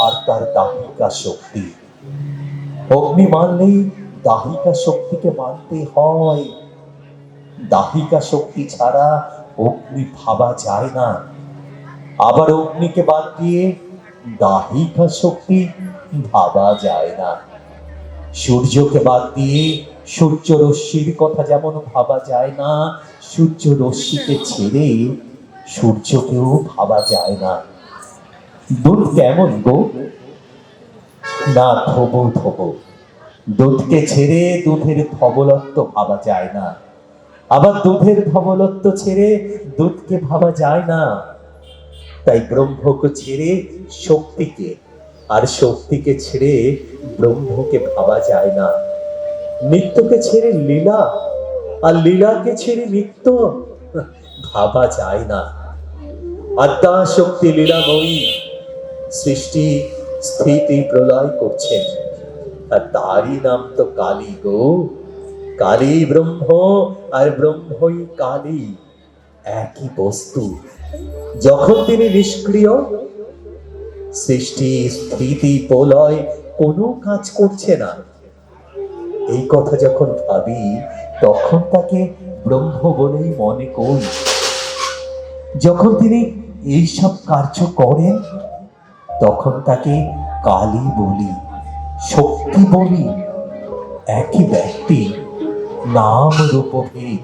আর তার দাহিকা শক্তি। অগ্নি মানলেই দাহিকা শক্তিকে মানতে হয়। দাহিকা শক্তি ছাড়া অগ্নি ভাবা যায় না। আবার অগ্নিকে বাদ দিয়ে দাহিকা শক্তি ভাবা যায় না। সূর্যকে বাদ দিয়ে সূর্য রশ্মির কথা যেমন ভাবা যায় না, সূর্য রশ্মিকে ছেড়ে সূর্যকেও ভাবা যায় না। দুধ কেমন গো? না ধোবো ধোবো। দুধকে ছেড়ে দুধের ধবলত্ব ভাবা যায় না। আবার দুধের ধবলত্ব ছেড়ে দুধকে ভাবা যায় না। তাই ব্রহ্মকে ছেড়ে শক্তিকে, আর শক্তিকে ছেড়ে ব্রহ্মকে ভাবা যায় না। নিত্যকে ছেড়ে লীলা, আর লীলাকে ছেড়ে নিত্য ভাবা যায় না। আদ্যা শক্তি লীলাময়ী সৃষ্টি, স্থিতি, প্রলয় করছেন, আর তারই নাম তো কালী গো। কালী ব্রহ্ম আর ব্রহ্মই কালী, একই বস্তু। যখন তিনি নিষ্ক্রিয়, সৃষ্টি, স্থিতি, প্রলয় কোনো কাজ করছে না। এই কথা যখন ভাবি তখন তাকে ব্রহ্ম বলেই মনে করি। যখন তিনি এইসব কার্য করেন তখন তাকে কালী বলি, শক্তি বলি। একই ব্যক্তি, নাম রূপভেদ।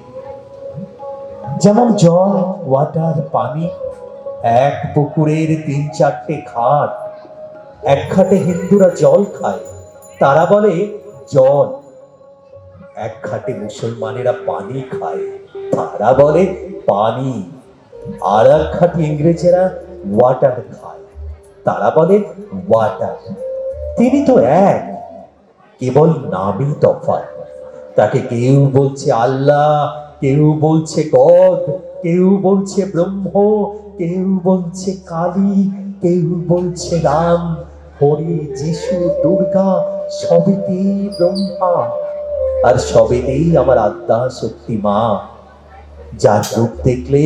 যেমন জল, ওয়াটার, পানি। এক পুকুরের ৩-৪টে ঘাট। এক ঘাটে হিন্দুরা জল খায়, তারা বলে জল। এক ঘাটে মুসলমানেরা পানি খায়, তারা বলে পানি। আর এক ঘাটে ইংরেজেরা ওয়াটার খায়, তারা বলে ওয়াটার। তিনি তো এক, কেবল নামই তফাৎ। তাকে কেউ বলছে আল্লাহ, কেউ বলছে গড, কেউ বলছে ব্রহ্ম, কেউ বলছে কালী, কেউ বলছে রাম, হরি, যিশু, দুর্গা, সবেতেই ব্রহ্মা আর সবেতেই আমার আদ্যা শক্তি মা। যার রূপ দেখলে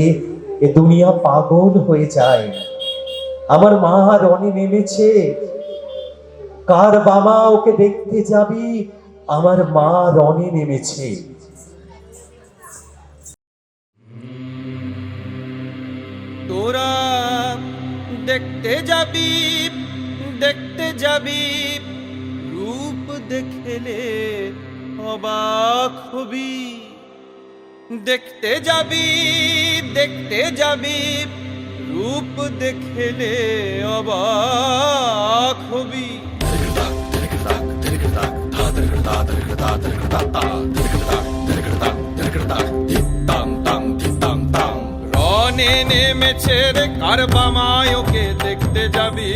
এ দুনিয়া পাগল হয়ে যায়। আমার মা রণে নেমেছে, কার বাবা ওকে দেখতে যাবি, আমার মা রণে নেমেছে। তোরা দেখতে যাবি, দেখতে যাবি রূপ দেখলে অবাক হবি, দেখতে যাবি রূপ দেখলে অবাক হবি। রনে নেমেছে রে কারবামায়কে দেখতে যাবি,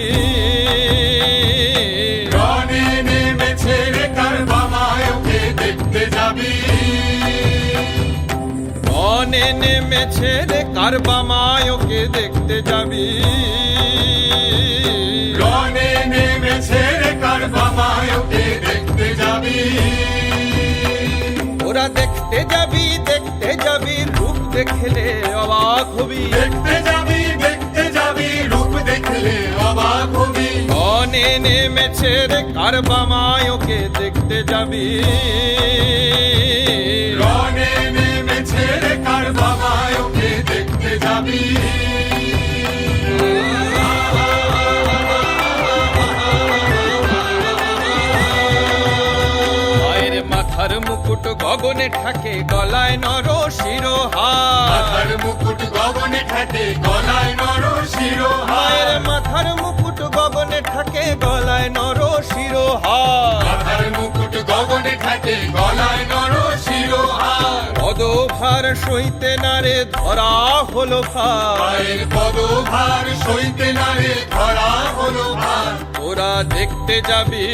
রনে নেমেছে রে কারবামায়কে দেখতে যাবি, রনে নেমেছে রে কারবামায়কে দেখতে যাবি, রনে নেমেছে রে কারবামায়কে দেখতে যাবি। ওরা দেখতে যাবি রূপ দেখলে অবাক হবি, দেখতে যাবি রূপ দেখলে অবাক হবি। রনে নেমেছে রে কারবামায়কে দেখতে যাবি, রনে নেমেছে রে কারবামায়কে দেখতে যাবি। মায়ের মাথার মুকুট গগনে ঠাকে গলায় নর শিরোহার, মাথার মুকুট গগনে ঠাকে গলায় নর শিরোহার, মায়ের মাথার মুকুট গগনে ঠাকে গলায় নর শিরোহার, মাথার মুকুট গগনে ঠাকে গলায় নর শিরোহার। পদভার সইতে নারে ধরা হলো ভার, মায়ের পদভার সইতে না রে ধরা হলো ভার। তোরা দেখতে যাবি,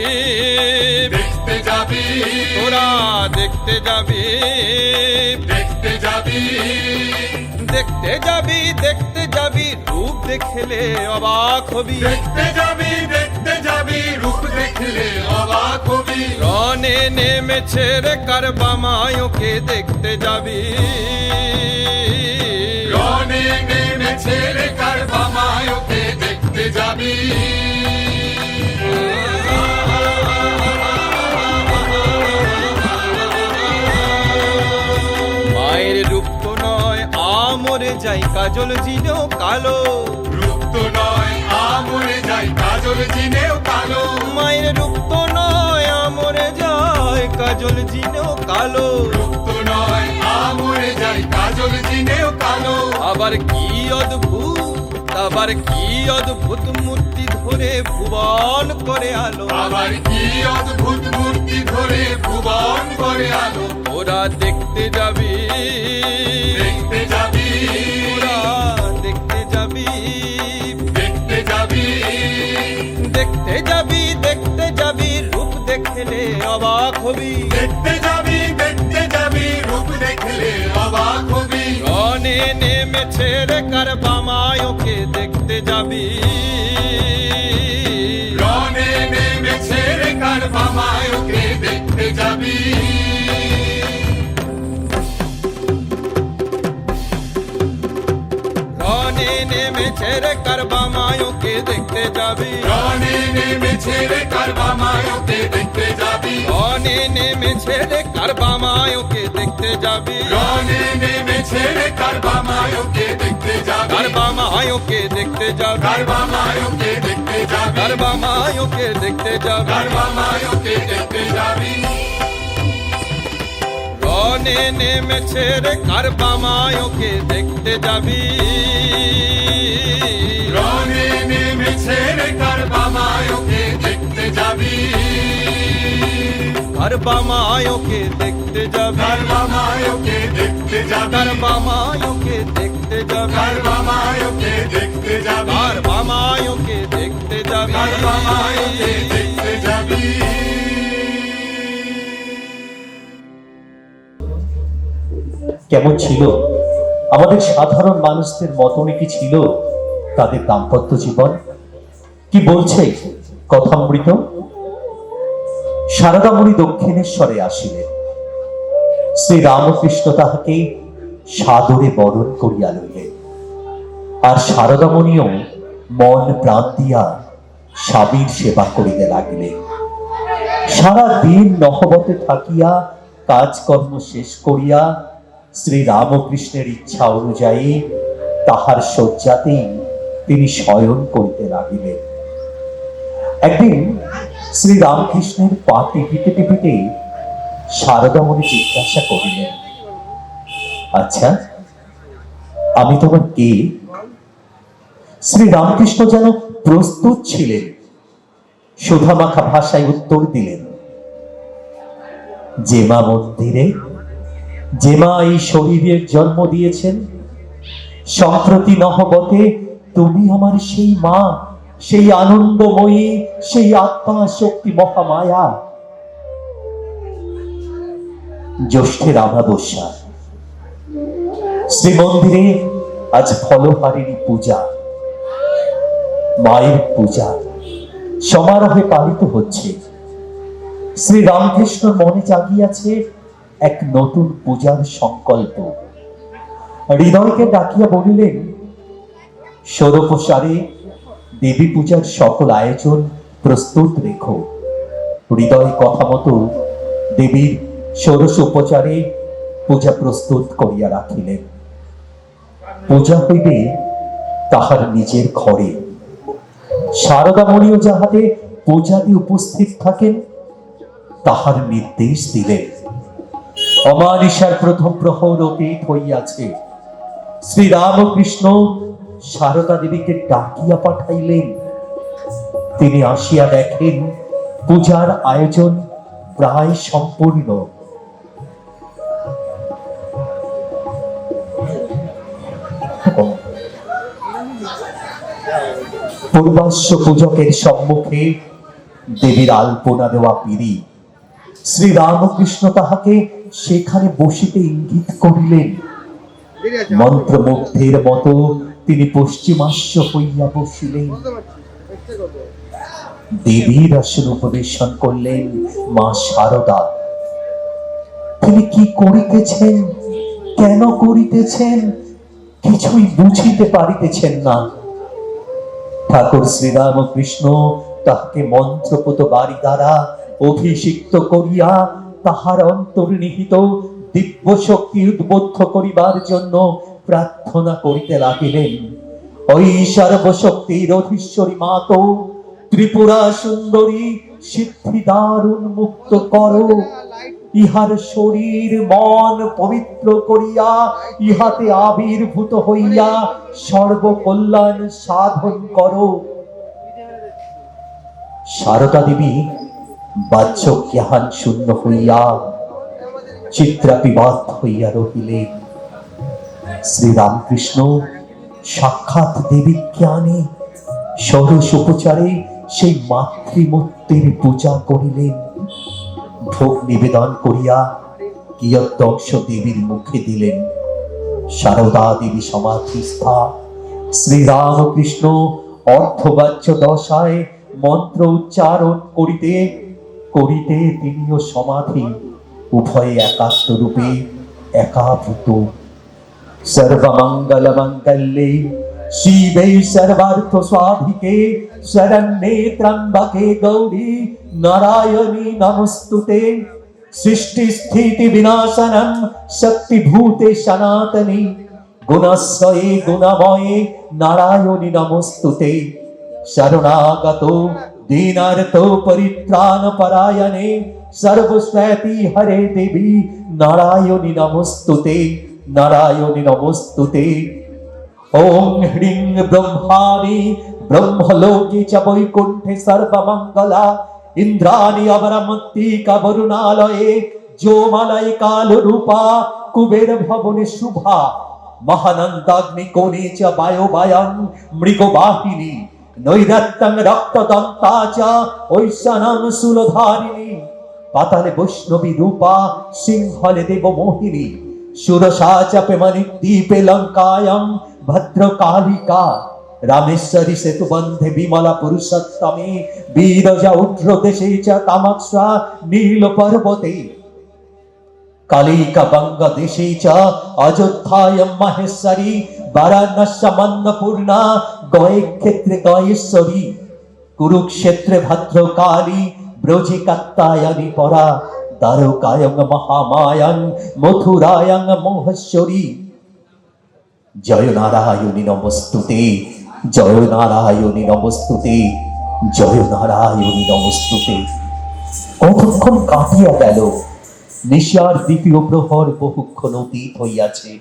দেখতে যাবি, তোরা দেখতে যাবি, দেখতে যাবি, দেখতে যাবি রূপ দেখলে অবাক হবি, দেখতে যাবি রূপ দেখলে অবাক হবি। রনে নেমেছে রে কারবামায়কে দেখতে যাবি, রনে নেমেছে রে কারবামায়কে দেখতে যাবি। মায়ের রূপ তো নয় আমরে যাই কাজল জিনেও কালো, রূপ তো নয় আমরে যাই কাজল জিনেও কালো, মায়ের রূপ তো নয় আমরে যায় কাজল জিনেও কালো, রূপ তো নয় আমরে যাই কাজল জিনেও কালো। আবার কি অদ্ভুত মূর্তি ধরে ভুবন করে আলো, আবার কি অদ্ভুত মূর্তি ধরে ভুবন করে আলো। ওরা দেখতে যাবি, দেখতে যাবি, ওরা দেখতে যাবি, দেখতে যাবি, দেখতে যাবি রূপ দেখলে অবাক হবি, দেখতে যাবি রূপ দেখলে অবাক হবি। রনে নেমেছে রে কারবামায়কে দেখতে যাবি, রনে নেমেছে রে কারবামায়কে দেখতে যাবি। রনে নেমেছে রে কারবামায়কে দেখতে যাবি, রনে নেমেছে রে কারবামায়কে দেখতে যাবি, রনে নেমেছে রে কারবামায়কে দেখতে যাবি, রনে নেমেছে রে কারবামায়কে দেখতে যাবি, কারবামায়কে দেখতে যাবি, কারবামায়কে দেখতে যাবি, কারবামায়কে দেখতে যাবি, কারবামায়কে দেখতে যাবি। রনে নেমেছে রে কারবামায়কে দেখতে যাবি, রনে নেমেছে রে কারবামায়কে দেখতে যাবি, কারবামায়কে দেখতে যাবি, কারবামায়কে দেখতে যাবি, কারবামায়কে দেখতে যাবি, কারবামায়কে দেখতে যাবি, কারবামায়কে দেখতে যাবি, কারবামায়কে দেখতে যাবি। কেমন ছিল আমাদের সাধারণ মানুষদের মতনই কি ছিল তাদের দাম্পত্য জীবন? কি বলছে কথামৃত? শারদামণি দক্ষিণেশ্বরে আসিলেন, শ্রী রামকৃষ্ণ তাহাকে সাদরে বরণ করিয়া লইলেন, আর শারদামণিও মন প্রাণ দিয়া স্বামীর সেবা করিতে লাগিলেন। সারা দিন নহবতে থাকিয়া কাজকর্ম শেষ করিয়া শ্রী রামকৃষ্ণের ইচ্ছা অনুযায়ী তাহার শয্যাতেই তিনি শয়ন করিতে লাগিলেন। একদিন শ্রী রামকৃষ্ণের পা টিপিতে টিপিতে শারদামণি জিজ্ঞাসা করিলেন, আচ্ছা, আমি তোমার কে? শ্রী রামকৃষ্ণ যেন প্রস্তুত ছিলেন, সুধামাখা ভাষায় উত্তর দিলেন, যে মা মন্দিরে, যে মা এই শরীরের জন্ম দিয়েছেন, সম্প্রতি নহবতে তুমি আমার সেই মা, সেই আনন্দময়ী, সেই আত্মা শক্তি মহামায়া। জ্যৈষ্ঠের অমাবস্যা, শ্রীমন্দিরে আজ ফলহারিণী পূজা, মায়ের পূজা সমারোহে পালিত হচ্ছে। শ্রী রামকৃষ্ণ মনে জাগিয়াছে এক নতুন পূজার সংকল্প। হৃদয়কে ডাকিয়া বলিলেন, ষোড়শারে দেবী পূজার সকল আয়োজন প্রস্তুত রেখো। হৃদয় কথা মতো দেবীর ষোড়শ উপচারে পূজা প্রস্তুত করিয়া রাখিলেন। পূজা হইবে তাহার নিজের ঘরে। শারদামণিও যাহাতে পূজাতে উপস্থিত থাকেন তাহার নির্দেশ দিলেন। অমানিসার প্রথম প্রহর অতীত হইয়াছে। শ্রী রামকৃষ্ণ শারদা দেবীকে ডাকিয়া পাঠাইলেন। তিনি আসিয়া দেখেন পূজার আয়োজন প্রায় সম্পূর্ণ। পূর্বাশ্ব পূজকের সম্মুখে দেবীর আলপনা দেওয়া পিঁড়ি। শ্রী রামকৃষ্ণ তাহাকে সেখানে বসিতে ইঙ্গিত করিলেন। মন্ত্রমুগ্ধের মতো তিনি পশ্চিমাশ্ব হইয়া বসিলেন। দেবীর আসন উপবেশন করলেন মা শারদা। তিনি কি করিতেছেন, কেন করিতেছেন, কিছুই বুঝিতে পারিতেছেন না। ঠাকুর শ্রীরামকৃষ্ণ তাহাকে মন্ত্রপুত বাড়ি দ্বারা অভিষিক্ত করিয়া তাহার অন্তর্নিহিত দিব্য শক্তি উদ্বুদ্ধ করিবার জন্য প্রার্থনা করিতে লাগিলেন। ওই সর্বশক্তির অধীশ্বরী মাতো, ত্রিপুরা সুন্দরী, সিদ্ধিদার উন্মুক্ত করো। ইহার শরীর মন পবিত্র করিয়া ইহাতে আবির্ভূত হইয়া সর্বকল্যাণ সাধন করো। শারদা দেবী বাহ্য জ্ঞান শূন্য হইয়া চিত্রাপিবাদ হইয়া রহিলেন। শ্রী রামকৃষ্ণ সাক্ষাৎ দেবী জ্ঞানে ষোড়শ উপচারে সেই মাতৃমূর্তির পূজা করিলেন। ভোগ নিবেদন করিয়া কিয়দংশ দেবীর মুখে দিলেন। শারদা দেবী সমাধিস্থা। শ্রী রামকৃষ্ণ অর্ধবাচ্য দশায় মন্ত্র উচ্চারণ করিতে করিতে তিনিও সমাধি, উভয়ে একাত্ম রূপে একাভূত। সর্বমঙ্গল মঙ্গলে শিবে সর্বার্থ সাধিকে শরণ্যে ত্র্যম্বকে গৌরী নারায়ণী নমস্তুতে। সৃষ্টি স্থিতি বিনাশনম শক্তিভূতে সনাতনী গুণাশ্রয়ে গুণময়ে নারায়ণী নমস্তুতে। শরণাগত দীনার্থ পরিত্রাণ পরায়ণে সর্বস্বৈতি হরে দেবী নারায়ণী নমস্তুতে, নারায়ণী নমস্তুতে। ওম হ্রিং ব্রহ্মাণি ব্রহ্মলোকে চ বৈকুণ্ঠে সর্বমঙ্গলা ইন্দ্রাণি অবরমত্তিকা বরুণালয়ে যোমালয় কালরূপা কুবের ভবনে শুভা মহানন্দাগ্নি কোণে চ বায়ুবায়ং মৃগবাহিনী নৈরত্যং রক্তদন্তা চ ঐশানং শূলধারিণী পাতালে বৈষ্ণবী রূপা সিংহলে দেবমোহিনী সুরসা চ প্রেমণি দ্বীপে লঙ্কায়ং ভদ্রকালিকা রামেশ্বরী সেতুবন্ধে বিমলা পুরুষোত্তমে বীরজা উড্র দেশে চ কামাক্ষা নীল পর্বতে কালিকা বঙ্গদেশে চ অযোধ্যায়ং মাহেশ্বরী বারাণস্যাম অন্নপূর্ণা গয়ে ক্ষেত্রে গয়েশ্বরী কুরুক্ষেত্রে ভদ্রকালী ব্রজে কাত্যায়নী পরা দ্বারকায়ং মহামায়াং মথুরায়ং মহেশ্বরী। জয় নারায়ণী নমস্তুতে, জয় নারায়ণী নমস্তুতে। জয় নারায়ণী নমস্তুতে। কতক্ষণ কাটিয়া গেল, নিশার দ্বিতীয় প্রহর বহুক্ষণ অতীত হইয়াছে।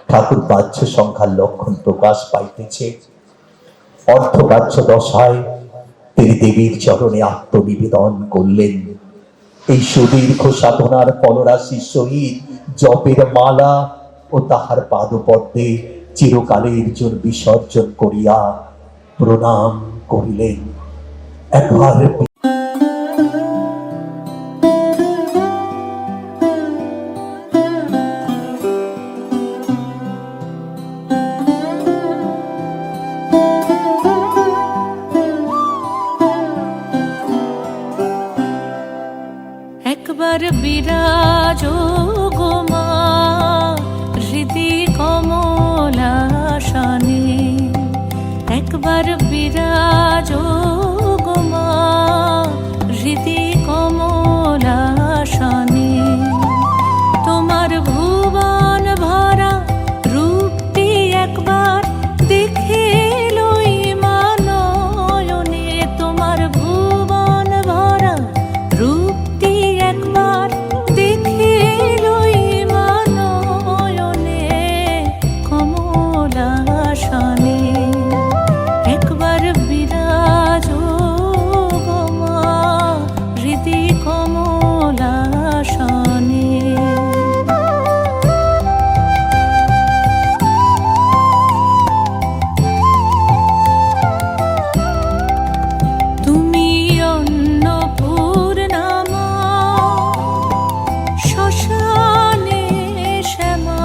ঠাকুর বাহ্য সংখ্যার লক্ষণ প্রকাশ পাইতেছে। অর্ধবাহ্য দশায় তিনি দেবীর চরণে আত্মনিবেদন করলেন। এই সুদীর্ঘ সাধনার ফলরাশির সহিত জপের মালা ও তাহার পাদপদ্মে চিরকালের জন্য বিসর্জন করিয়া প্রণাম করিলেন। একবার একবার বিরাজ গো মা হৃদি কমলাসনে, একবার বিরাজ গো মা হৃদি কমলাসনে। তোমার ভুবন ভরা রূপটি একবার দেখে লই মা নয়নে, তোমার ভুবন ভরা রূপটি একবার দেখে লই মা নয়নে কমলাসনে। একবার বিরাজ গো মা হৃদি কমলাসনে। তুমি অন্নপূর্ণা মা, শ্মশানে শ্যামা,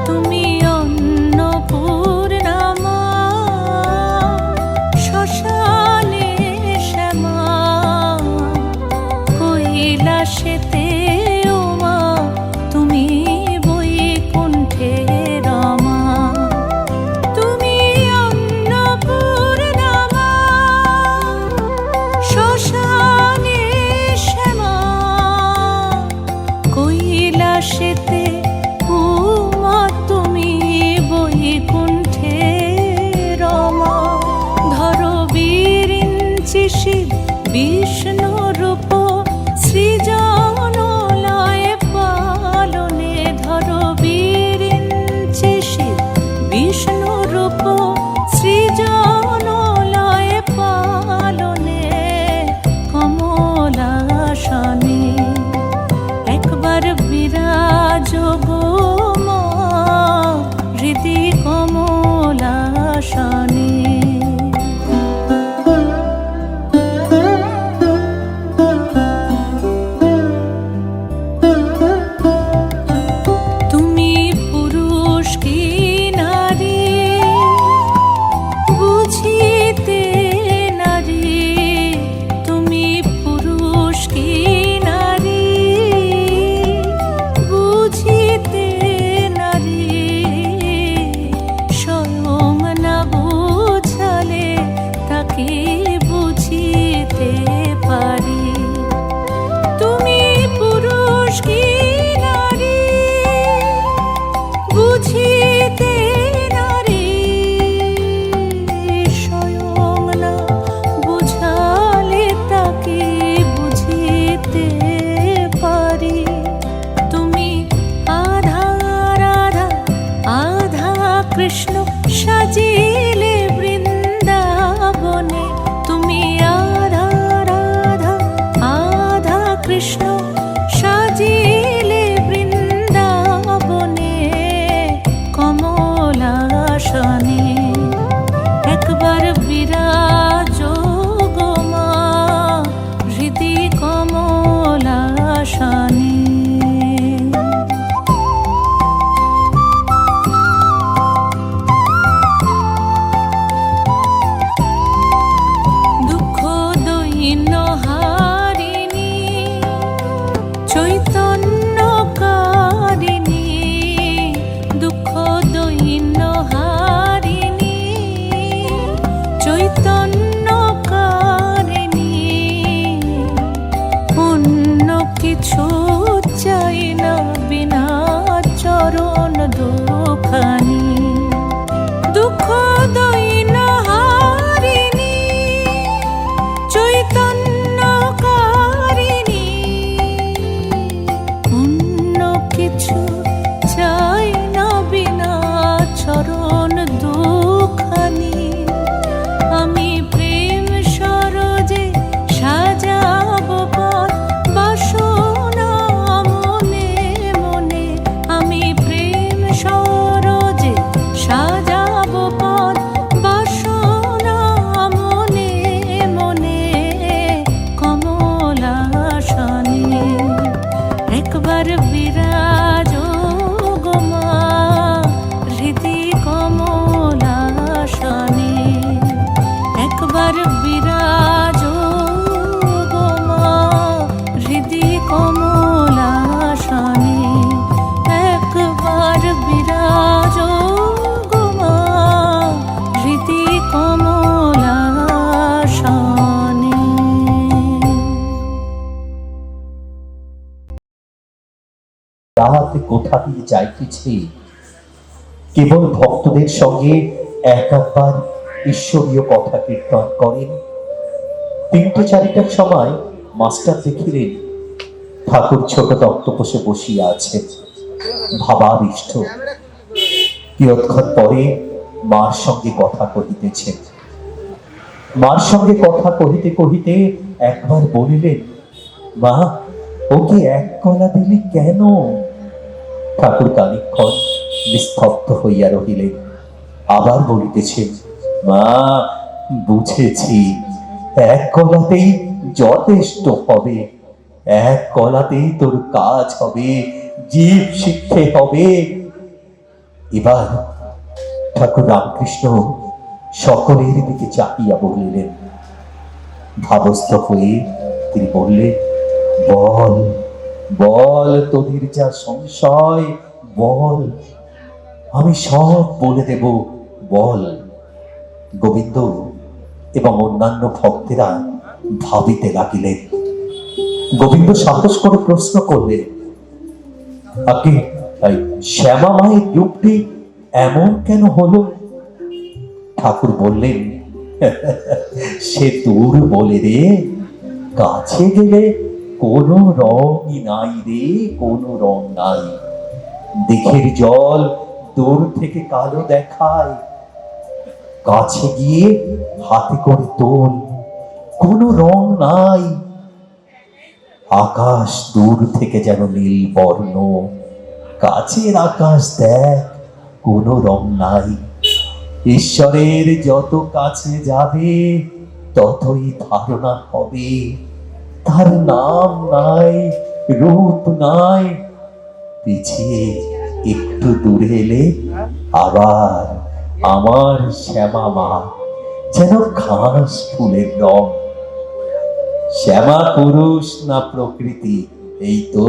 তুমি অন্নপূর্ণা মা, শ্মশানে শ্যামা। কৈলাসেতে ও মা তুমি বৈকুণ্ঠে রমা, তুমি অন্নপূর্ণা মা, শ্মশানে শ্যামা। কৈলাসেতে ও মা তুমি বৈকুণ্ঠে রমা। ধরো বিরিঞ্চি শিব বিষ্ণু রূপ সৃজন লয় পালনে, ধরো বিরিঞ্চি শিব বিষ্ণু রূপ সৃজন লয় পালনে কমলাসনে। একবার বিরাজ গো মা হৃদি কমলাসনে। তুমি পুরুষ কি নারী বুঝিতে নারী, তুমি পুরুষ কি নারী বুঝিতে নারী। স্বয়ং না বুঝালে তাকে বুঝিতে পারি। তুমি পুরুষ কি নারী বুঝিতে নারী, স্বয়ং না বুঝালে তাকে বুঝিতে পারি। তুমি আধা রাধা আধা কৃষ্ণ সাজিলে বৃন্দাবনে, তুমি আধা রাধা আধা কৃষ্ণ সাজিলে বৃন্দাবনে কমলাসনে। একবার বিরাজ গো মা হৃদি কমলাসনে। দুঃখ দৈন্য হারিণী চৈতন্যকারিণী, দুঃখ দৈন্য হারিণী চৈতন্যকারিণী। অন্য কিছু চাই না বিনা চরণ দুখানি। দুঃখ দৈন্য হারিণী রাত কোথা দিয়ে যাইতেছে, কেবল ভক্তদের সঙ্গে এক একবার ঈশ্বরীয় কথা কীর্তন করেন। 3-4টার সময় মাস্টার দেখিলেন ঠাকুর ছোট তক্তপোষে বসিয়া আছে, ভাবাবিষ্ট। কিয়ৎক্ষণ পরে মার সঙ্গে কথা কহিতেছেন। মার সঙ্গে কথা কহিতে কহিতে একবার বলিলেন, মা, ওকে এক কলা দিলি কেন? ঠাকুর খানিকক্ষণ নিস্তব্ধ হইয়া রহিলেন। আবার বলিতেছেন, মা, বুঝেছি, এক কলাতেই যথেষ্ট হবে, এক কলাতেই তোর কাজ হবে, জীব শিক্ষে হবে। এবার ঠাকুর রামকৃষ্ণ সকলের দিকে চাহিয়া বলিলেন, ভাবস্থ হয়ে তিনি বললেন, বল বল, তোদের যা সংশয় বল, আমি সব বলে দেব, বল। গোবিন্দ এবং অন্যান্য ভক্তেরা ভাবিতে লাগিলেন। গোবিন্দ সাহস করে প্রশ্ন করলেন, আপনি শ্যামা মায়ের রূপটি এমন কেন হলো? ঠাকুর বললেন, সে দূর বলে রে, কাছে গেলে কোনো রঙই নাই রে, কোনো রং নাই। দিঘির জল দূর থেকে কালো দেখায়, কাছে গিয়ে হাতে করে তোল, কোনো রং নাই। আকাশ দূর থেকে যেন নীল বর্ণ, কাছের আকাশ দেখ, কোনো রং নাই। ঈশ্বরের যত কাছে যাবে ততই ধারণা হবে তার নাম নাই, রূপ নাই। পিছিয়ে একটু দূরে এলে আবার আমার শ্যামা মা যেন ঘাস ফুলের রং। শ্যামা পুরুষ না প্রকৃতি, এই তো।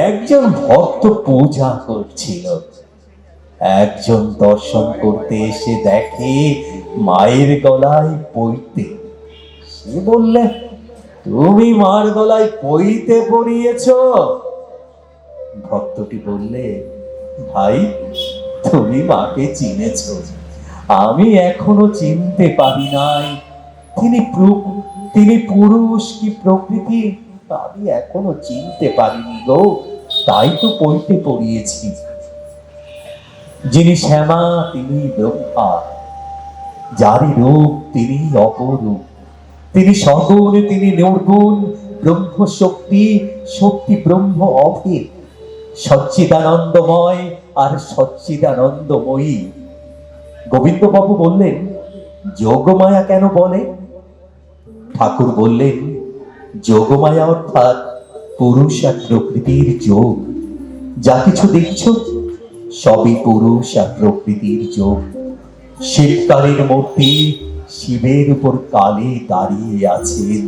একজন ভক্ত পূজা করছিল, একজন দর্শন করতে এসে দেখে মায়ের গলায় পইতে। সে বললে, তুমি মার গলায় পইতে পরিয়েছ? ভক্তটি বললে, ভাই, তুমি মাকে চিনেছ, আমি এখনো চিনতে পারি নাই। তিনি পুরুষ কি প্রকৃতি আমি এখনো চিনতে পারিনি গো, তাই তো পইতে পড়িয়েছি। যিনি শ্যামা তিনি ব্রহ্মা, যারই রূপ তিনি অপরূপ, তিনি সগুণ তিনি নির্গুণ, ব্রহ্ম শক্তি, শক্তি ব্রহ্ম অভেদ, সচ্চিদানন্দময় আর সচ্চিদানন্দময়ী। গোবিন্দবাবু বললেন, যোগমায়া কেন বলে? ঠাকুর বললেন, যোগমায়া অর্থাৎ পুরুষ আর প্রকৃতির যোগ। যা কিছু দেখছ সবই পুরুষ আর প্রকৃতির যোগ। শিবকালীর মূর্তি শিবের উপর কালে দাঁড়িয়ে আছেন,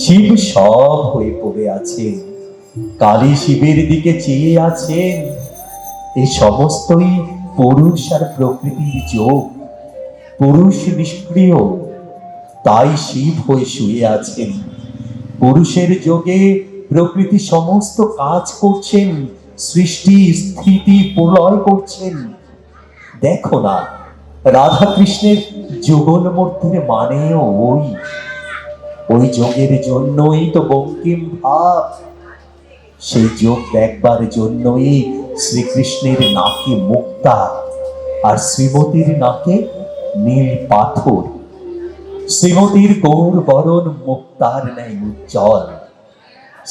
শিব সব হয়ে পড়ে আছেন, কালী শিবের দিকে চেয়ে আছেন। এই সমস্তই পুরুষ আর প্রকৃতির যোগ। পুরুষ নিষ্ক্রিয়, তাই শিব হয়ে শুয়ে আছেন। পুরুষের যোগে প্রকৃতি সমস্ত কাজ করছেন, সৃষ্টি স্থিতি প্রলয় করছেন। দেখো না, রাধা কৃষ্ণের যুগল মূর্তির মানেও ওই যোগের জন্যই তো বঙ্কিম ভাব। সেই যোগ দেখবার জন্যই শ্রীকৃষ্ণের নাকে মুক্তা আর শ্রীমতীর নাকে নীল পাথর। শ্রীমতীর গৌর বরণ মুক্তার ন্যায় উজ্জ্বল,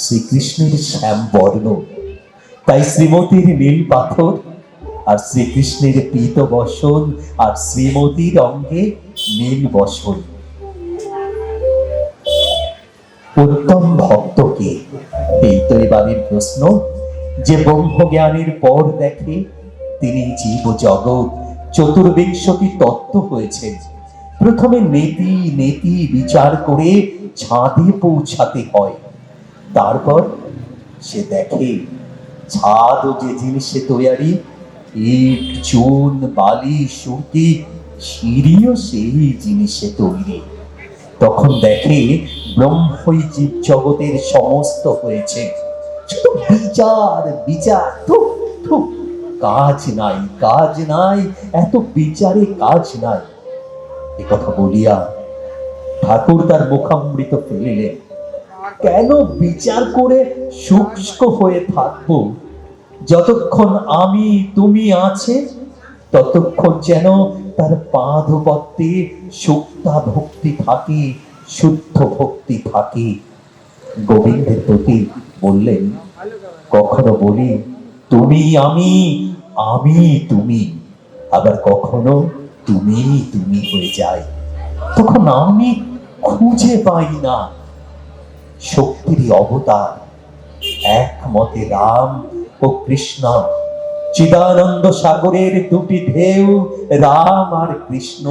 শ্রীকৃষ্ণের শ্যাম বর্ণ, তাই শ্রীমতীর নীল পাথর আর শ্রীকৃষ্ণের পীত বসন আর শ্রীমতীর অঙ্গে নীল বসন। উত্তম ভক্ত কে? এই তো এবারের প্রশ্ন। যে ব্রহ্মজ্ঞানের পর দেখে তিনি জীব জগৎ চতুর্বিংশতি তত্ত্ব হয়েছেন। প্রথমে নেতি নেতি বিচার করে ছাদে পৌঁছাতে হয়, তারপর সে দেখে ছাদ যে জিনিসে তৈরি, ইট চুন বালি সুরকি সিঁড়িও সেই জিনিসে তৈরি। তখন দেখে ব্রহ্মই জীব জগতের সমস্ত হয়েছে। শুধু বিচার বিচার, থুক থুক। কাজ নাই, কাজ নাই, এত বিচারে কাজ নাই। এ কথা বলিয়া ঠাকুর তার মুখামৃত ফেলিলেন। কেন বিচার করে শুষ্ক হয়ে থাকবো? যতক্ষণ আমি তুমি আছে ততক্ষণ যেন তার পাদপদ্মে সুক্তা ভক্তি থাকে, শুদ্ধ ভক্তি থাকে। গোবিন্দের প্রতি বললেন, কখনো বলি তুমি আমি, আমি তুমি, আবার কখনো তুমি তুমি হয়ে যায়। তখন আমি খুঁজে পাই না। শক্তিরই অবতার, একমতে রাম ও কৃষ্ণ, চিদানন্দ সাগরের দুটি ঢেউ রাম আর কৃষ্ণ।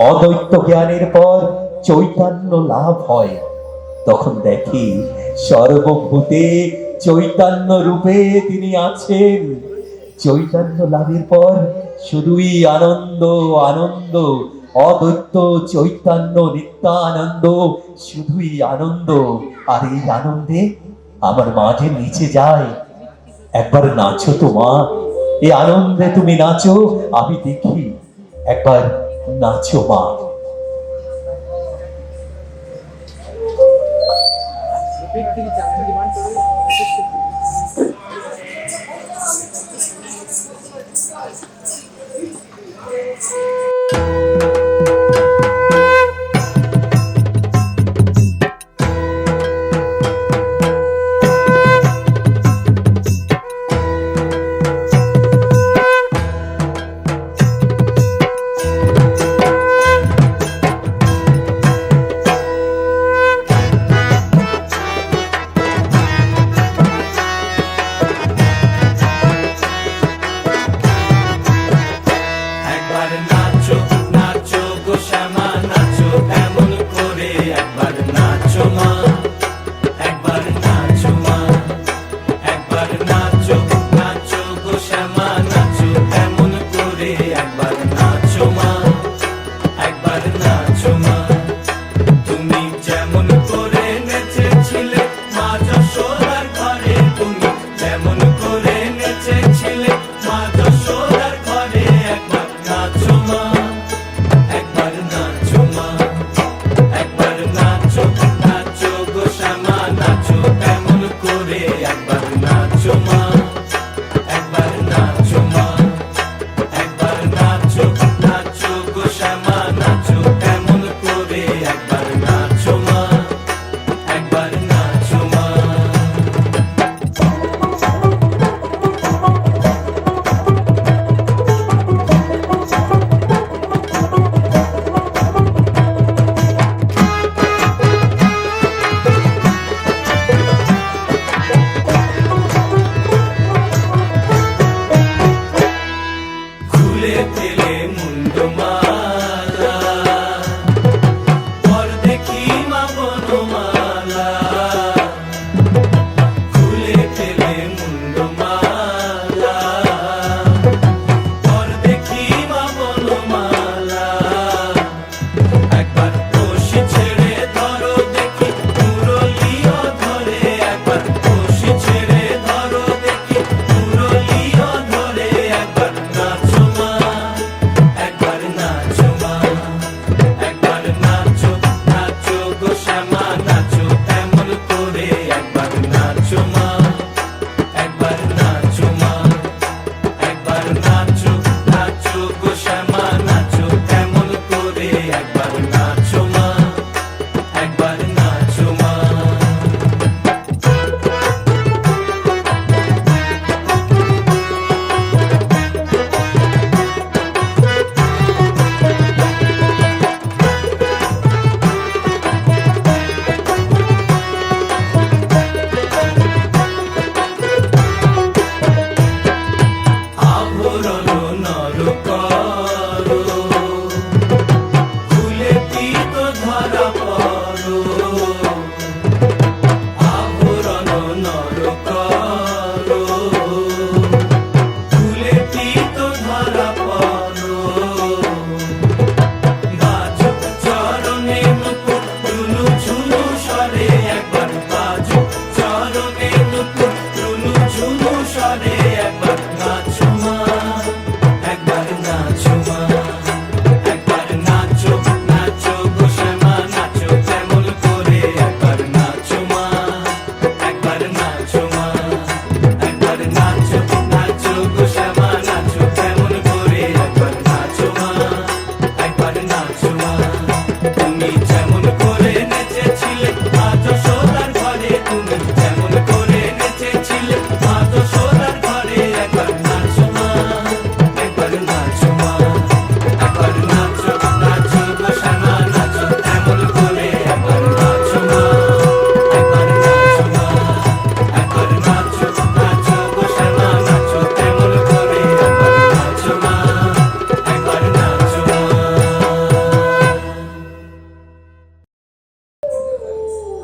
অদ্বৈত জ্ঞানের পর চৈতন্য লাভ হয়, তখন দেখি সর্বভূতে চৈতন্য রূপে তিনি আছেন। চৈতন্য লাভের পর শুধুই আনন্দ আনন্দ, অদ্বৈত চৈতন্য নিত্যানন্দ, শুধুই আনন্দ। আর এই আনন্দে আমার মাঝে নিচে যায়। একবার নাচো তো মা, এই আনন্দে তুমি নাচো, আমি দেখি। একবার নাচো মা।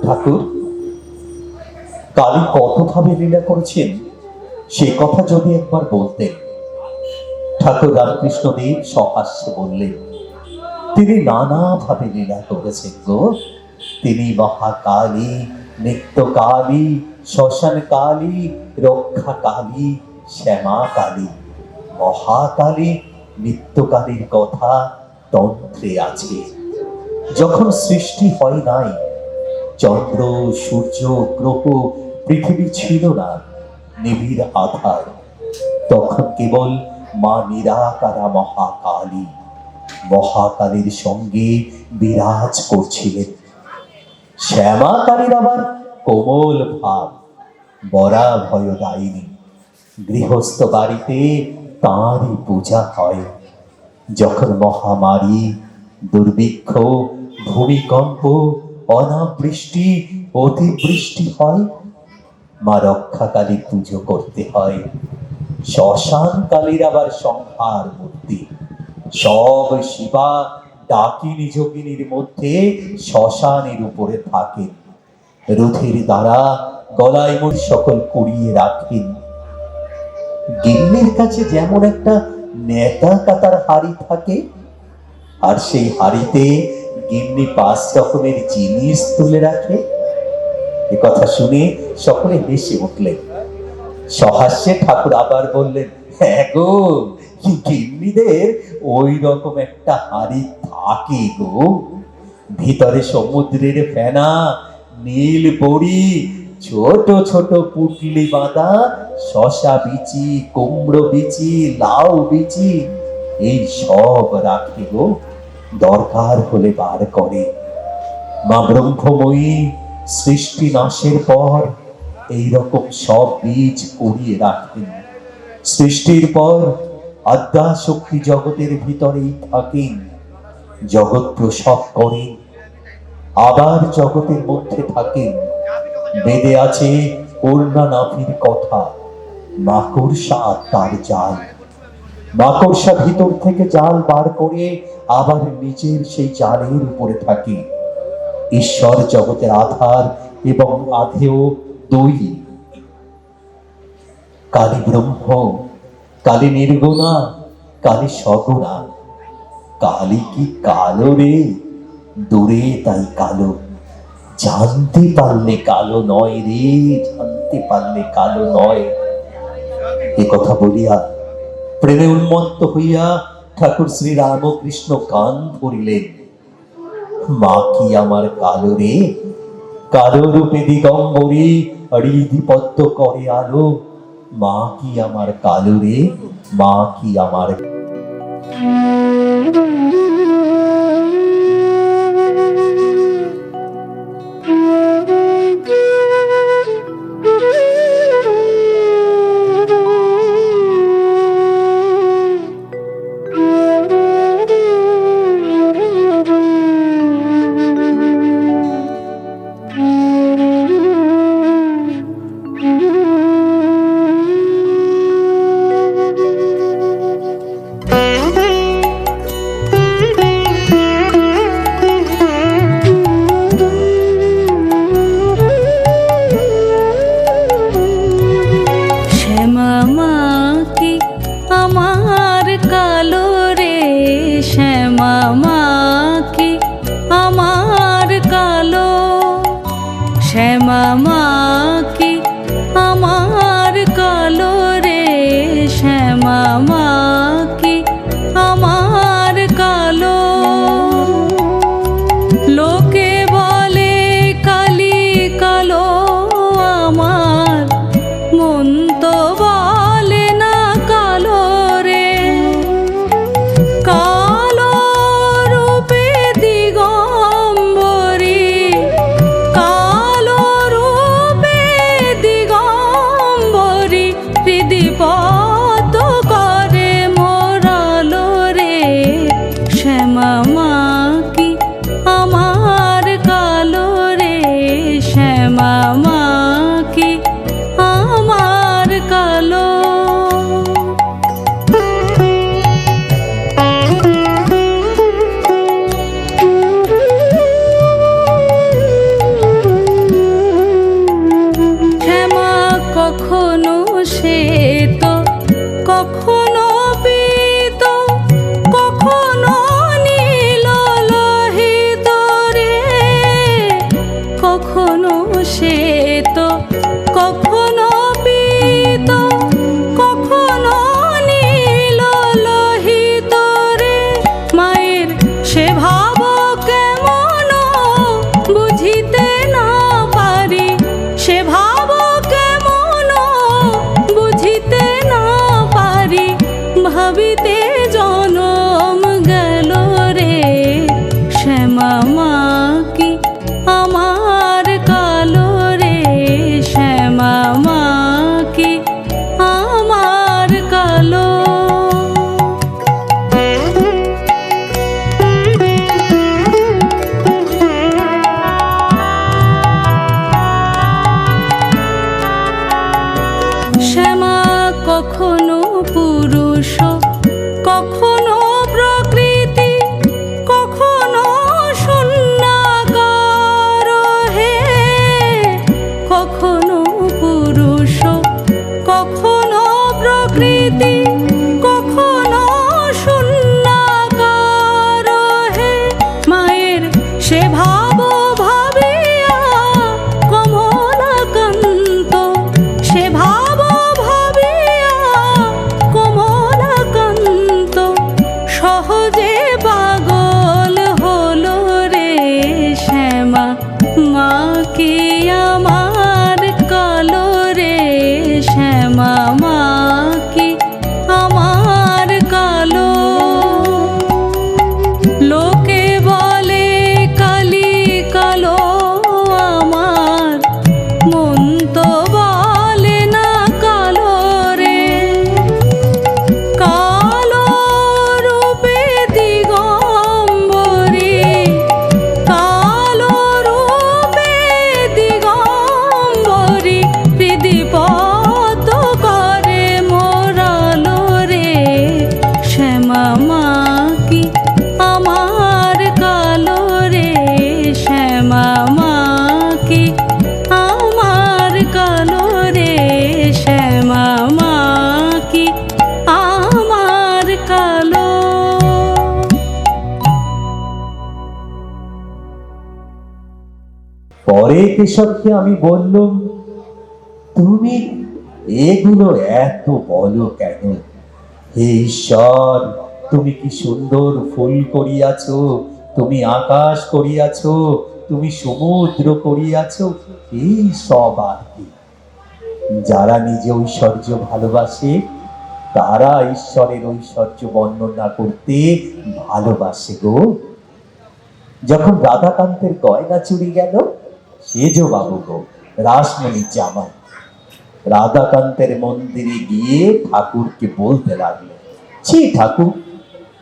ঠাকুর, কালী কতভাবে লীলা করেছেন সে কথা যদি একবার বলতেন। ঠাকুর রামকৃষ্ণদেব সহাস্যে বললেন, তিনি নানাভাবে লীলা করেছেন গো। তিনি মহাকালী, নিত্যকালী, শ্মশান কালী, রক্ষা কালী, শ্যামা কালী, মহাকালী, নিত্যকালীর কথা তন্ত্রে আছে। যখন সৃষ্টি হয় নাই, চন্দ্র, সূর্য, গ্রহ, পৃথিবী ছিল না, নিবিড় আধার, তখন কেবল মা নিরাকারা মহাকালী, মহাকালীর সঙ্গে বিরাজ করছিলেন। শ্যামা কালীর আবার কোমল ভাব, বরা ভয়দায়িনী। গৃহস্থ বাড়িতে তাঁরই পূজা হয়। যখন মহামারী, দুর্ভিক্ষ, ভূমিকম্প, অনাবৃষ্টি, অতিবৃষ্টি হয়, মা রক্ষাকালীর পুজো করতে হয়। শ্মশান কালীর আবার সংহার মূর্তি। সব শিবা ডাকিনী যোগিনীর মধ্যে শ্মশানের উপরে থাকেন। রুধির দ্বারা গলায় মুড়ি সকল কুড়িয়ে রাখেন। গিন্নির কাছে যেমন একটা নেতা কাতার হাড়ি থাকে, আর সেই হাড়িতে গিন্নি 5 রকমের জিনিস তুলে রাখে। এ কথা শুনে সকলে হেসে উঠলেন। সহাস্যে ঠাকুর আবার বললেন, হ্যাঁ গো, গিন্নিদের ওই রকম একটা হাড়ি থাকে গো। ভিতরে সমুদ্রের ফেনা, নীল বড়ি, ছোট ছোট পুটলি বাঁধা শশা বিচি, কুমড়ো বিচি, লাউ বিচি, এই সব রাখে গো, দরকার হলে বার করে। মা ব্রহ্মময়ী সৃষ্টি নাশের পর এইরকম সব বীজ কুড়িয়ে রাখেন। সৃষ্টির পর আদ্যা শক্তি জগতের ভিতরেই থাকেন, জগৎ প্রসব করেন, আবার জগতের মধ্যে থাকেন। বেদে আছে কন্যা নাভির কথা, মাকড়সা আত্মার জাল। মাকড়সা ভিতর থেকে জাল বার করে আবার নিচের সেই জালের উপরে থাকে। ঈশ্বর জগতের আধার এবং আধেয় দুই। কালী ব্রহ্ম, কালী নির্গুণা, কালী সগুণা। কালী কি কালো রে? দূরে তাই কালো, জানতে পারলে কালো নয় রে, জানতে পারলে কালো নয়। এ কথা বলিয়া প্রেমে উন্মত্ত হইয়া ঠাকুর শ্রী রামকৃষ্ণ গান ধরিলেন। মা কি আমার কালো রে? কালো রূপে দিগম্বরী, হৃদি পদ্ম করে আলো। মা কি আমার কালো রে? মা কি আমার শ্যামা মা কি আমার কালো রে, শ্যামা মা কি আমার কালো। লোকে বলে কালী কালো, আমার মন তো বলে না কালো রে। কালো রূপে দিগম্বরী, কালো রূপে কি আমার কালো রে শ্যামা মা কি আমার কালো লোকে বলে কালি কালো আমার মন তো বলে না কালো রে কালো রূপে দিগম্বরী কালো রূপে দিগম্বরী হৃদিপত করে মোরালো রে শ্যামা মা কি আমার কালো রে শ্যামা মা কি আমার কালো রে শ্যামা মা কি আমার কালো পরে কেশবকে আমি বললুম, তুমি এগুলো এত বলো কেন? হে ঈশ্বর, তুমি কি সুন্দর ফুল করিয়াছ, তুমি আকাশ করিয়াছ, তুমি সমুদ্র করিয়াছ, এই সব আর কি? যারা নিজে ঐশ্বর্য ভালোবাসে তারা ঈশ্বরের ঐশ্বর্য বর্ণনা করতে ভালোবাসে গো। যখন রাধাকান্তের গয়না চুরি গেল, সেজ বাবু গো রাসমণির জামাই রাধাকান্তের মন্দিরে গিয়ে ঠাকুরকে বলতে লাগলো, ছি ঠাকুর,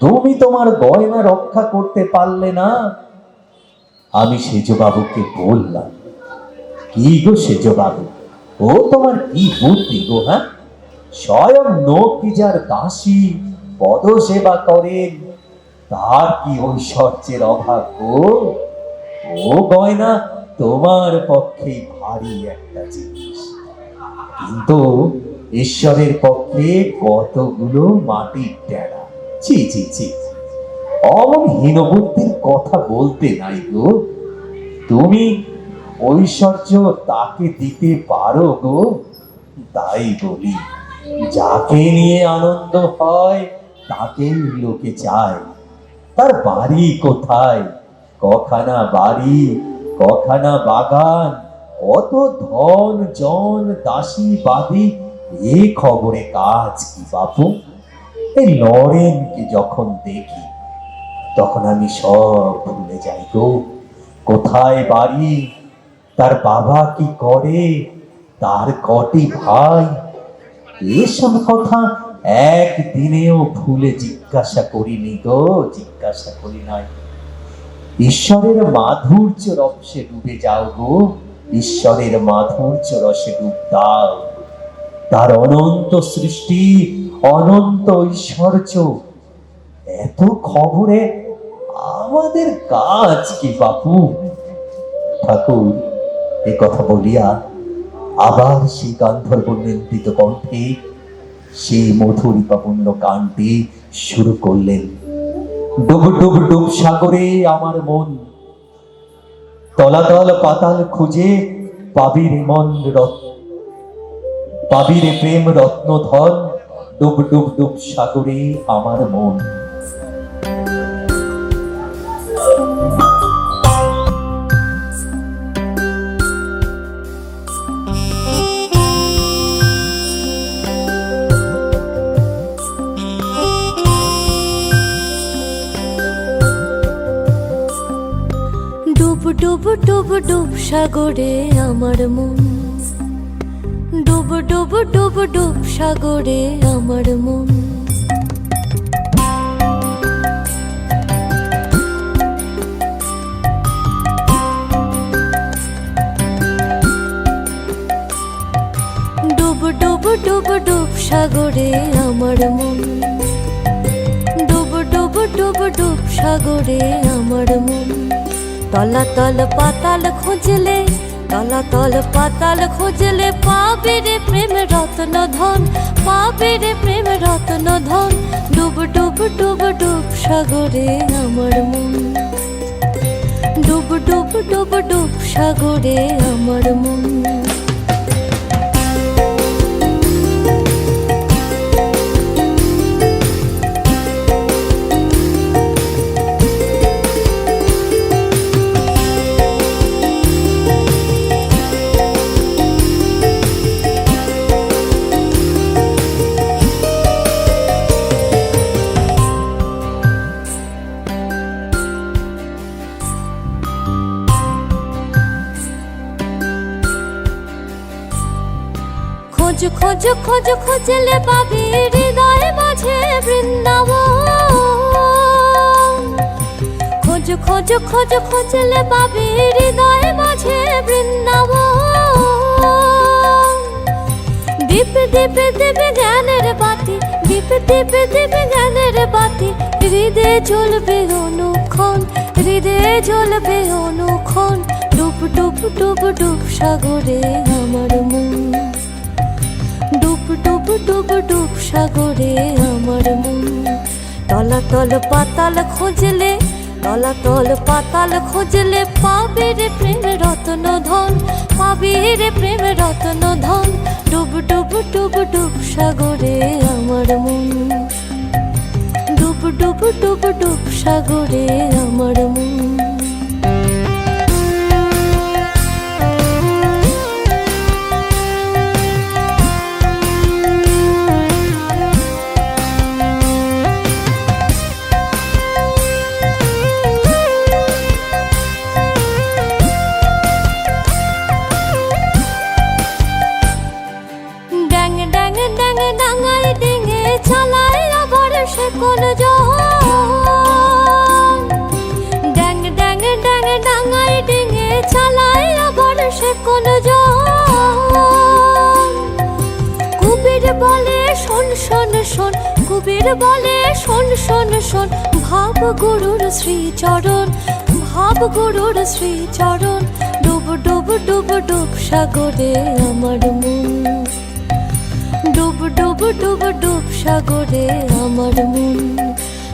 তুমি তোমার গয়না রক্ষা করতে পারলে না। আমি সেজ বাবুকে বললাম, কি গো সেজ বাবু, ও তোমার কি বুদ্ধি গো? হ্যাঁ, স্বয়ং নকিজার দাসী পদসেবা করেন, তার কি ঐশ্বর্যের অভাব গো? ও গয়না তোমার পক্ষে ভারী একটা জিনিস, কিন্তু ঈশ্বরের পক্ষে কতগুলো মাটির টেরা। ছি ছি ছি, অমন হীনবুদ্ধির কথা বলতে নাই গো। তুমি ঐশ্বর্য তাকে দিতে পারো গো। তাই বলি, যাকে নিয়ে আনন্দ হয় তাকেই লোকে চায়। তার বাড়ি কোথায়, কখানা বাড়ি, কখানা বাগান, কত ধন জন দাসী বাদী, এ খবরে কাজ কি বাপু? এই নরেনকে যখন দেখি তখন আমি সব ভুলে যাই গো। কোথায় বাড়ি, তার বাবা কি করে, তার কটি ভাই, এসব কথা একদিনেও ভুলে জিজ্ঞাসা করিনি গো, জিজ্ঞাসা করি নাই। ঈশ্বরের মাধুর্য রসে ডুবে যাও গো, ঈশ্বরের মাধুর্য রসে ডুব দাও। তার অনন্ত সৃষ্টি, অনন্ত ঐশ্বর্য, এত খবরে আমাদের কাজ কি বাপু? ঠাকুর এ কথা বলিয়া আবার সেই গান্ধর্ব নিন্দিত কণ্ঠে সেই মধুরিকাপূর্ণ গানটি শুরু করলেন। ডুব ডুব ডুব সাগরে আমার মন, তলাতল পাতাল খুঁজে পাবি রে মন পাবি রে প্রেম রত্ন ধন, ডুব ডুব ডুব সাগরে আমার মন। ডুব ডুব ডুব সাগরে আমার মন, ডুব ডুব ডুব ডুব সাগরে আমার মন। ডুব ডুব ডুব ডুব সাগরে আমার মন, ডুব ডুব ডুব ডুব সাগরে আমার মন। তলাতল পাতাল খুঁজলে, তলাতল পাতাল খুঁজলে পাবে রে প্রেম রত্ন ধন, পাবে রে প্রেম রত্ন ধন। ডুব ডুব ডুব ডুব সাগরে আমার মন, ডুব ডুব ডুব ডুব সাগরে আমার মন। খোঁজ খোঁজ খোঁজ খোঁজলে পাবি হৃদয় মাঝে বৃন্দাবন। খোঁজ খোঁজ খোঁজ খোঁজলে পাবি হৃদয় মাঝে বৃন্দাবন। দীপ দীপ দীপ জ্ঞানের বাতি, দীপ দীপ দীপ জ্ঞানের বাতি, হৃদয়ে জ্বলবে অনুক্ষণ, হৃদয়ে জ্বলবে অনুক্ষণ। ডুব ডুব ডুব ডুব সাগরে আমার মন, ডুব ডুব ডুব ডুব সাগরে আমার মন। তলাতল পাতাল খুঁজলে, তলাতল পাতাল খুঁজলে পাবি রে প্রেম রত্ন ধন, পাবি রে প্রেম রত্ন ধন। ডুব ডুব ডুব ডুব সাগরে আমার মন, ডুব ডুব ডুব ডুব সাগরে আমার মন। কোন ড্যাং ড্যাং ড্যাং ডাঙায় ডিঙে চালায় আবার সে কোন কুবির বলে শোন শোন শোন, কুবির বলে শোন শোন শোন। ভাব গুরুর শ্রীচরণ, ভাব গুরুর শ্রীচরণ। ডুব ডুব ডুব ডুব সাগরে আমার মন, ডুব ডুব ডুব ডুব সাগরে আমার মন।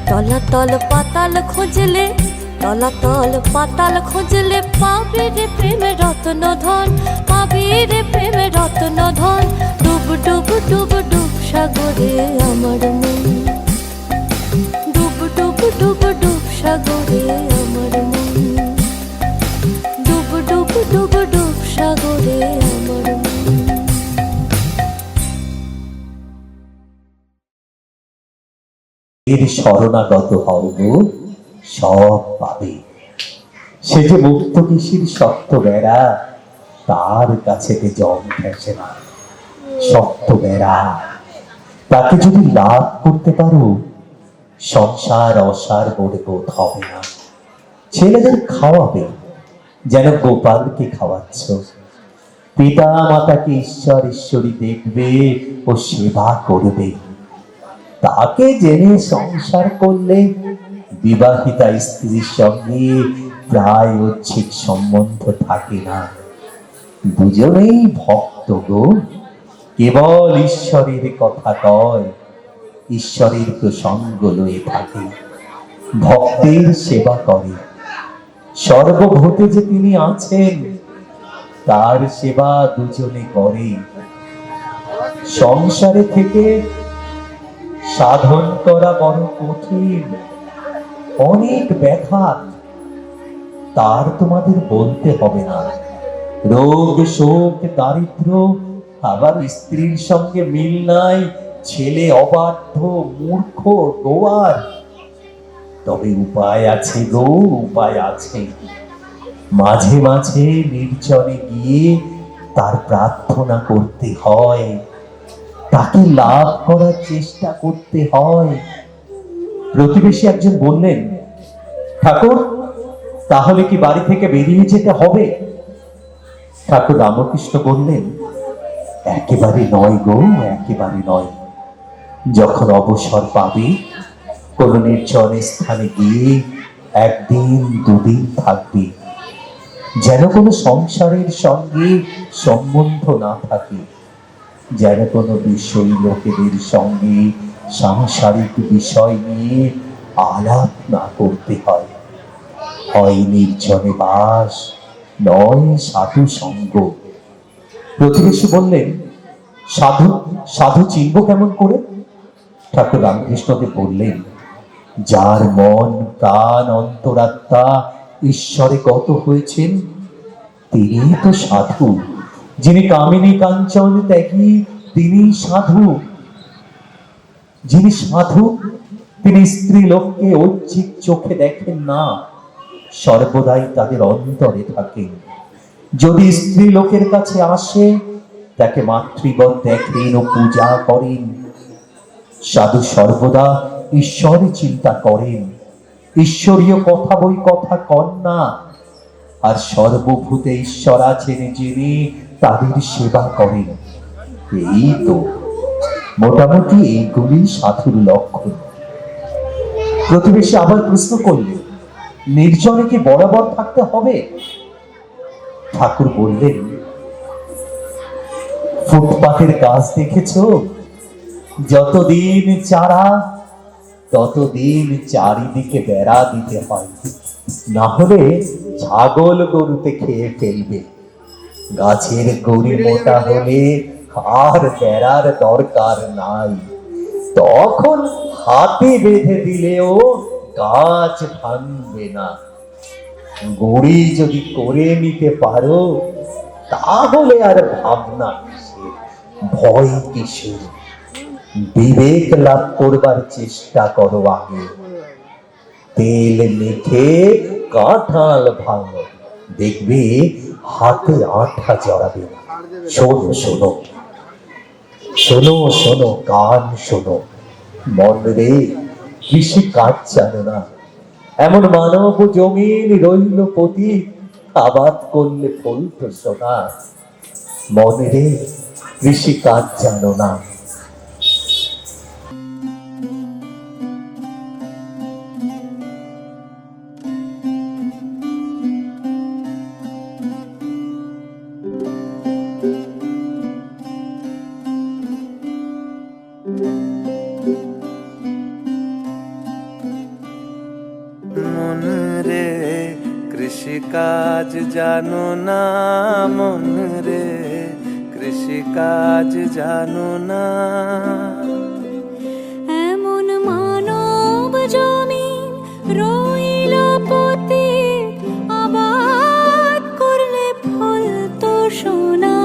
তলাতল পাতাল খুঁজলে, তলাতল পাতাল খুঁজলে পাবি রে প্রেম রত্ন ধন, পাবি রে প্রেম রত্ন ধন। ডুব ডুব ডুব ডুব সাগরে আমার মন, ডুব ডুব ডুব ডুব সাগরে আমার মন, ডুব ডুব ডুব ডুব সাগরে আমার মন। এর শরণাগত হও গো, সব পাবে। সে যে মুক্ত কিশোর শক্ত বেড়া, তার কাছে জম ঠেসে না। শক্ত বেড়া, তাকে যদি লাভ করতে পারো, সংসার অসার বলে বোধ হবে না। ছেলেদের খাওয়াবে যেন গোপালকে খাওয়াচ্ছ। পিতা মাতাকে ঈশ্বর ঈশ্বরী দেখবে ও সেবা করবে। তাকে জেনে সংসার করলে বিবাহিতা স্ত্রীর সঙ্গে প্রায় ঐচ্ছিক সম্বন্ধ থাকে না। দুজনেই ভক্ত গো, কেবল ঈশ্বরের কথা কয়, ঈশ্বরের প্রসঙ্গ লয়ে থাকে, ভক্তের সেবা করে। সর্বভূতে যে তিনি আছেন, তার সেবা দুজনে করে। সংসারে থেকে সাধন করা বড় কঠিন, অনেক ব্যথা, তার তোমাদের বলতে হবে না। রোগ শোক দারিদ্র, আবার স্ত্রীর সঙ্গে মিল নাই, ছেলে অবাধ্য মূর্খ গোয়ার। তবে উপায় আছে গো, উপায় আছে। মাঝে মাঝে নির্জনে গিয়ে তার প্রার্থনা করতে হয়, তাকে লাভ করার চেষ্টা করতে হয়। প্রতিবেশী একজন বললেন, ঠাকুর তাহলে কি বাড়ি থেকে বেরিয়ে যেতে হবে? ঠাকুর রামকৃষ্ণ বললেন, একেবারে নয় গো, একেবারে নয়। যখন অবসর পাবে, কোন নির্জন স্থানে গিয়ে একদিন দুদিন থাকবে, যেন কোনো সংসারের সঙ্গে সম্বন্ধ না থাকে, যেন কোনো বিষয় লোকেদের সঙ্গে সাংসারিক বিষয় নিয়ে আলাপ না করতে হয়। হয় নির্জনে বাস, নয় সাধু সঙ্গ। প্রতিবেশী বললেন, সাধু সাধু চিনব কেমন করে? ঠাকুর রামকৃষ্ণকে বললেন, যার মন প্রাণ অন্তরাত্মা ঈশ্বরে গত হয়েছেন, তিনি তো সাধু। যিনি কামিনী কাঞ্চন ত্যাগী, তিনি সাধু। যিনি সাধু, তিনি স্ত্রী লোককে ঐচ্ছিক চোখে দেখেন না, সর্বদাই তাদের অন্তরে থাকেন। যদি স্ত্রী লোকের কাছে আসে, তাকে মাতৃবৎ দেখেন ও পূজা করেন। সাধু সর্বদা ঈশ্বরের চিন্তা করেন, ঈশ্বরীয় কথা বই কথা কন্যা, আর সর্বভূতে ঈশ্বর আছেন জেনে তাদের সেবা করেন। এই তো মোটামুটি এইগুলি সাধুর লক্ষণ। প্রতিবেশী আবার প্রশ্ন করলে, নির্জনে কি বরাবর থাকতে হবে? ঠাকুর বললেন, ফুটপাতের গাছ দেখেছ, যতদিন চারা ততদিন চারিদিকে বেড়া দিতে হয়, না হলে ছাগল গরুতে খেয়ে ফেলবে। গাছের গড়ি মোটা হলে আর বেড়ার দরকার নাই, তখন হাতে বেঁধে দিলেও গাছ ভাঙবে না। গড়ি যদি করে নিতে পারো তাহলে আর ভাবনা কিসের, ভয় কিসের? বিবেক লাভ করবার চেষ্টা করো আগে। তেল মেখে কাঁঠাল ভাঙো, দেখবে হাতে আঠা জড়াবে না। শোনো শোনো শোনো শোনো, কান শোনো, মন রে, কৃষি কাজ জানো না, এমন মানব জমিন রইল পতি, আবাদ করলে ফলতো সোনা। মন রে, কৃষি কাজ জানো না। মন রে, কৃষি কাজ জানো না, মন রে, কৃষি কাজ জানো না। এমন মানব জমিন রইল পতিত, আবাদ করলে ফল তো সোনা।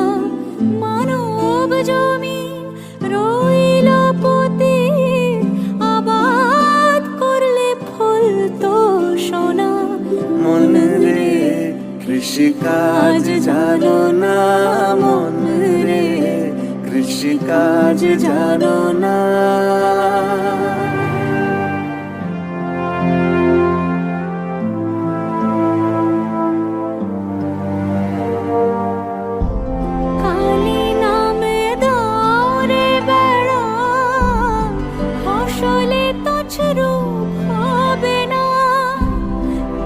মানব জমিন রইল পতিত, আবাদ করলে ফল তো সোনা। মন রে, কৃষি কাজ জানো না, মন রে, কৃষি কাজ জানো না। কালী নামে দাও রে বেড়া, ফসলে তছরূপ হবে না।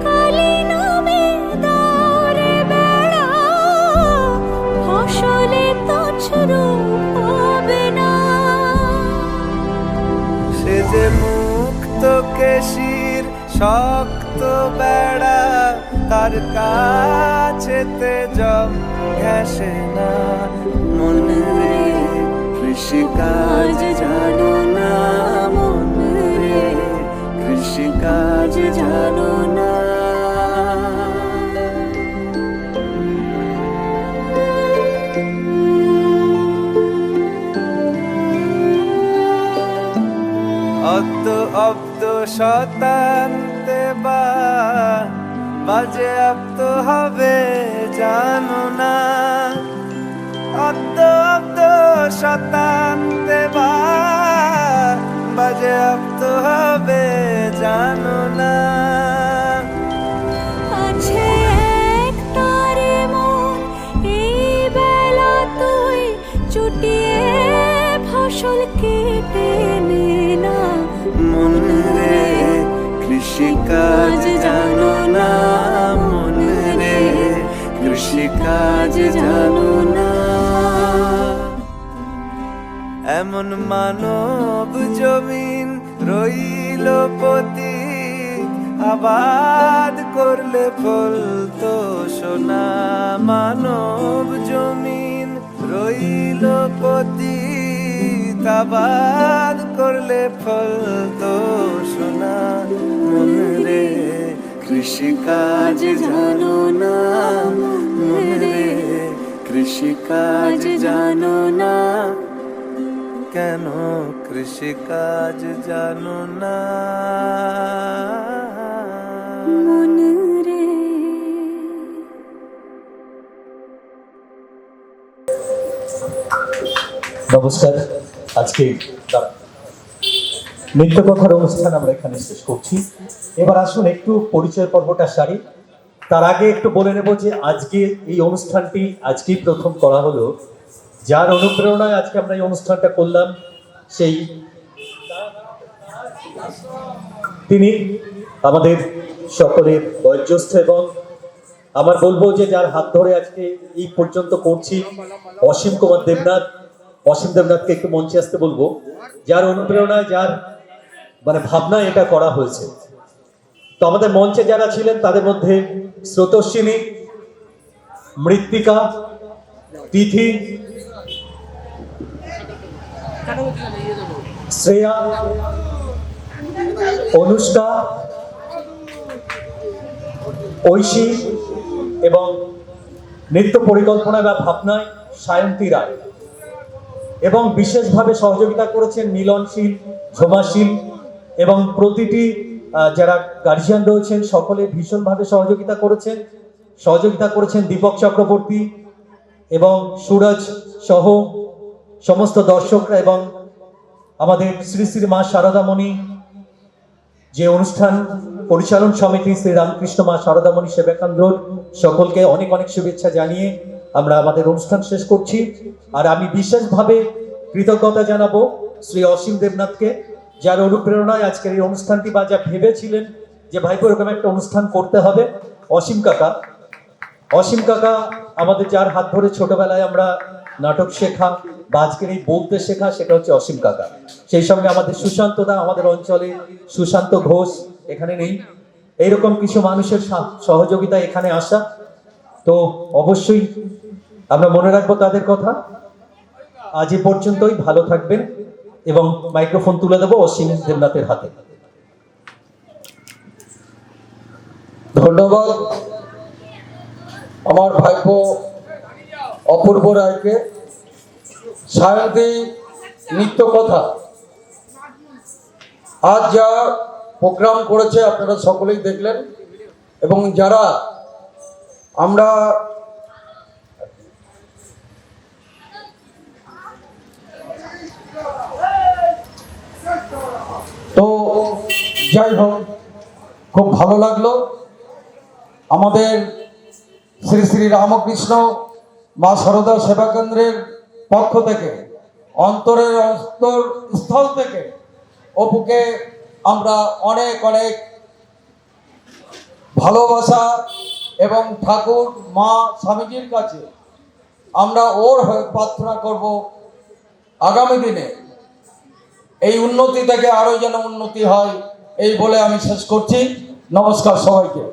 কালী নামে দাও রে বেড়া, ফসলে তছরূপ হবে না। সে যে মুক্ত কেশির শক্ত বেড়া, তার কাছেতে জম ঘেঁষে না। মন রে, কৃষি কাজ জানো না, মন রে, কৃষি কাজ জানো না। অদ্য অব্দ শতান্তে বা বাজে আপ্ত হবে জানো না। অদ্য অব্দ শতান্তে বা বাজে আপ্ত হবে জানো না। আছে এক তারে মন, এই বেলা তুই চুটিয়ে ফসল কেটে নে না। মন রে, কৃষি কাজ জানো না, মন রে, কৃষি কাজ জানো না। এমন মানব জমিন রইল পতিত, আবাদ করলে ফল তো সোনা। মানব জমিন রইল পতিত, আবাদ করলে ফল তো সোনা। মন রে, কৃষি কাজ জানো না, মন রে, কৃষি কাজ জানো না। কেন কৃষি কাজ জানো না? মন রে। নমস্কার। আজকে নৃত্যকথার অনুষ্ঠান আমরা এখানে শেষ করছি। এবার আসুন একটু পরিচয় পর্বটা সারি। তার আগে একটু বলে নেব যে আজকে এই অনুষ্ঠানটি আজকেই প্রথম করা হলো। যার অনুপ্রেরণায় আজকে আমরা এই অনুষ্ঠানটা করলাম, সেই তিনি আমাদের সকলের বয়োজ্যেষ্ঠ এবং আমার বলবো যে যার হাত ধরে আজকে এই পর্যন্ত করছি, অসীম কুমার দেবনাথ। অসীম দেবনাথকে একটু মঞ্চে আসতে বলবো, যার অনুপ্রেরণায়, যার মানে ভাবনায় এটা করা হয়েছে। তো আমাদের মঞ্চে যারা ছিলেন তাদের মধ্যে স্রোতস্বিনী, মৃত্তিকা, তিথি, শ্রেয়া, অনুষ্কা, ঐশী এবং নৃত্য পরিকল্পনা বা ভাবনায় সায়ন্তী রায়। এবং বিশেষভাবে সহযোগিতা করেছেন মিলনশীল, ঝোমাশীল এবং প্রতিটি যারা গার্জিয়ান রয়েছেন সকলে ভীষণভাবে সহযোগিতা করেছেন দীপক চক্রবর্তী এবং সুরজ সহ সমস্ত দর্শকরা এবং আমাদের শ্রী শ্রী মা শারদামণি যে অনুষ্ঠান পরিচালন সমিতি, শ্রী রামকৃষ্ণ মা শারদামণি সেবাকেন্দ্র, সকলকে অনেক অনেক শুভেচ্ছা জানিয়ে আমরা আমাদের অনুষ্ঠান শেষ করছি। আর আমি বিশেষভাবে কৃতজ্ঞতা জানাবো শ্রী অসীম দেবনাথকে, যার অনুপ্রেরণায় আজকের এই অনুষ্ঠানটি বা যা ভেবেছিলেন যে ভাইপো এরকম একটা অনুষ্ঠান করতে হবে। অসীম কাকা আমাদের, যার হাত ধরে ছোটবেলায় আমরা নাটক শেখা বা আজকের এই বলতে শেখা, সেটা হচ্ছে অসীম কাকা। সেই সঙ্গে আমাদের সুশান্ত দা, আমাদের অঞ্চলে সুশান্ত ঘোষ এখানে নেই, এইরকম কিছু মানুষের সহযোগিতা এখানে আসা। তো অবশ্যই আমরা মনে রাখবো তাদের কথা। আজ এ পর্যন্তই, ভালো থাকবেন এবং মাইক্রোফোন তুলে দেবো অসীম দেবনাথের হাতে। ধন্যবাদ আমার ভাইপো অপূর্ব রায়কে। সায়ন্তী নৃত্য কথা আজ যা প্রোগ্রাম করেছে আপনারা সকলেই দেখলেন, এবং যারা আমরা তো যাই হোক, খুব ভালো লাগলো। আমাদের শ্রী শ্রী রামকৃষ্ণ মা শারদা সেবা কেন্দ্রের পক্ষ থেকে, অন্তরের অন্তরস্থল থেকে অপুকে আমরা অনেক অনেক ভালোবাসা এবং ঠাকুর মা স্বামীজির কাছে আমরা ওর হয়ে প্রার্থনা করব আগামী দিনে এই উন্নতি থেকে আরো যেন উন্নতি হয়, এই বলে আমি শেষ করছি। নমস্কার সবাইকে।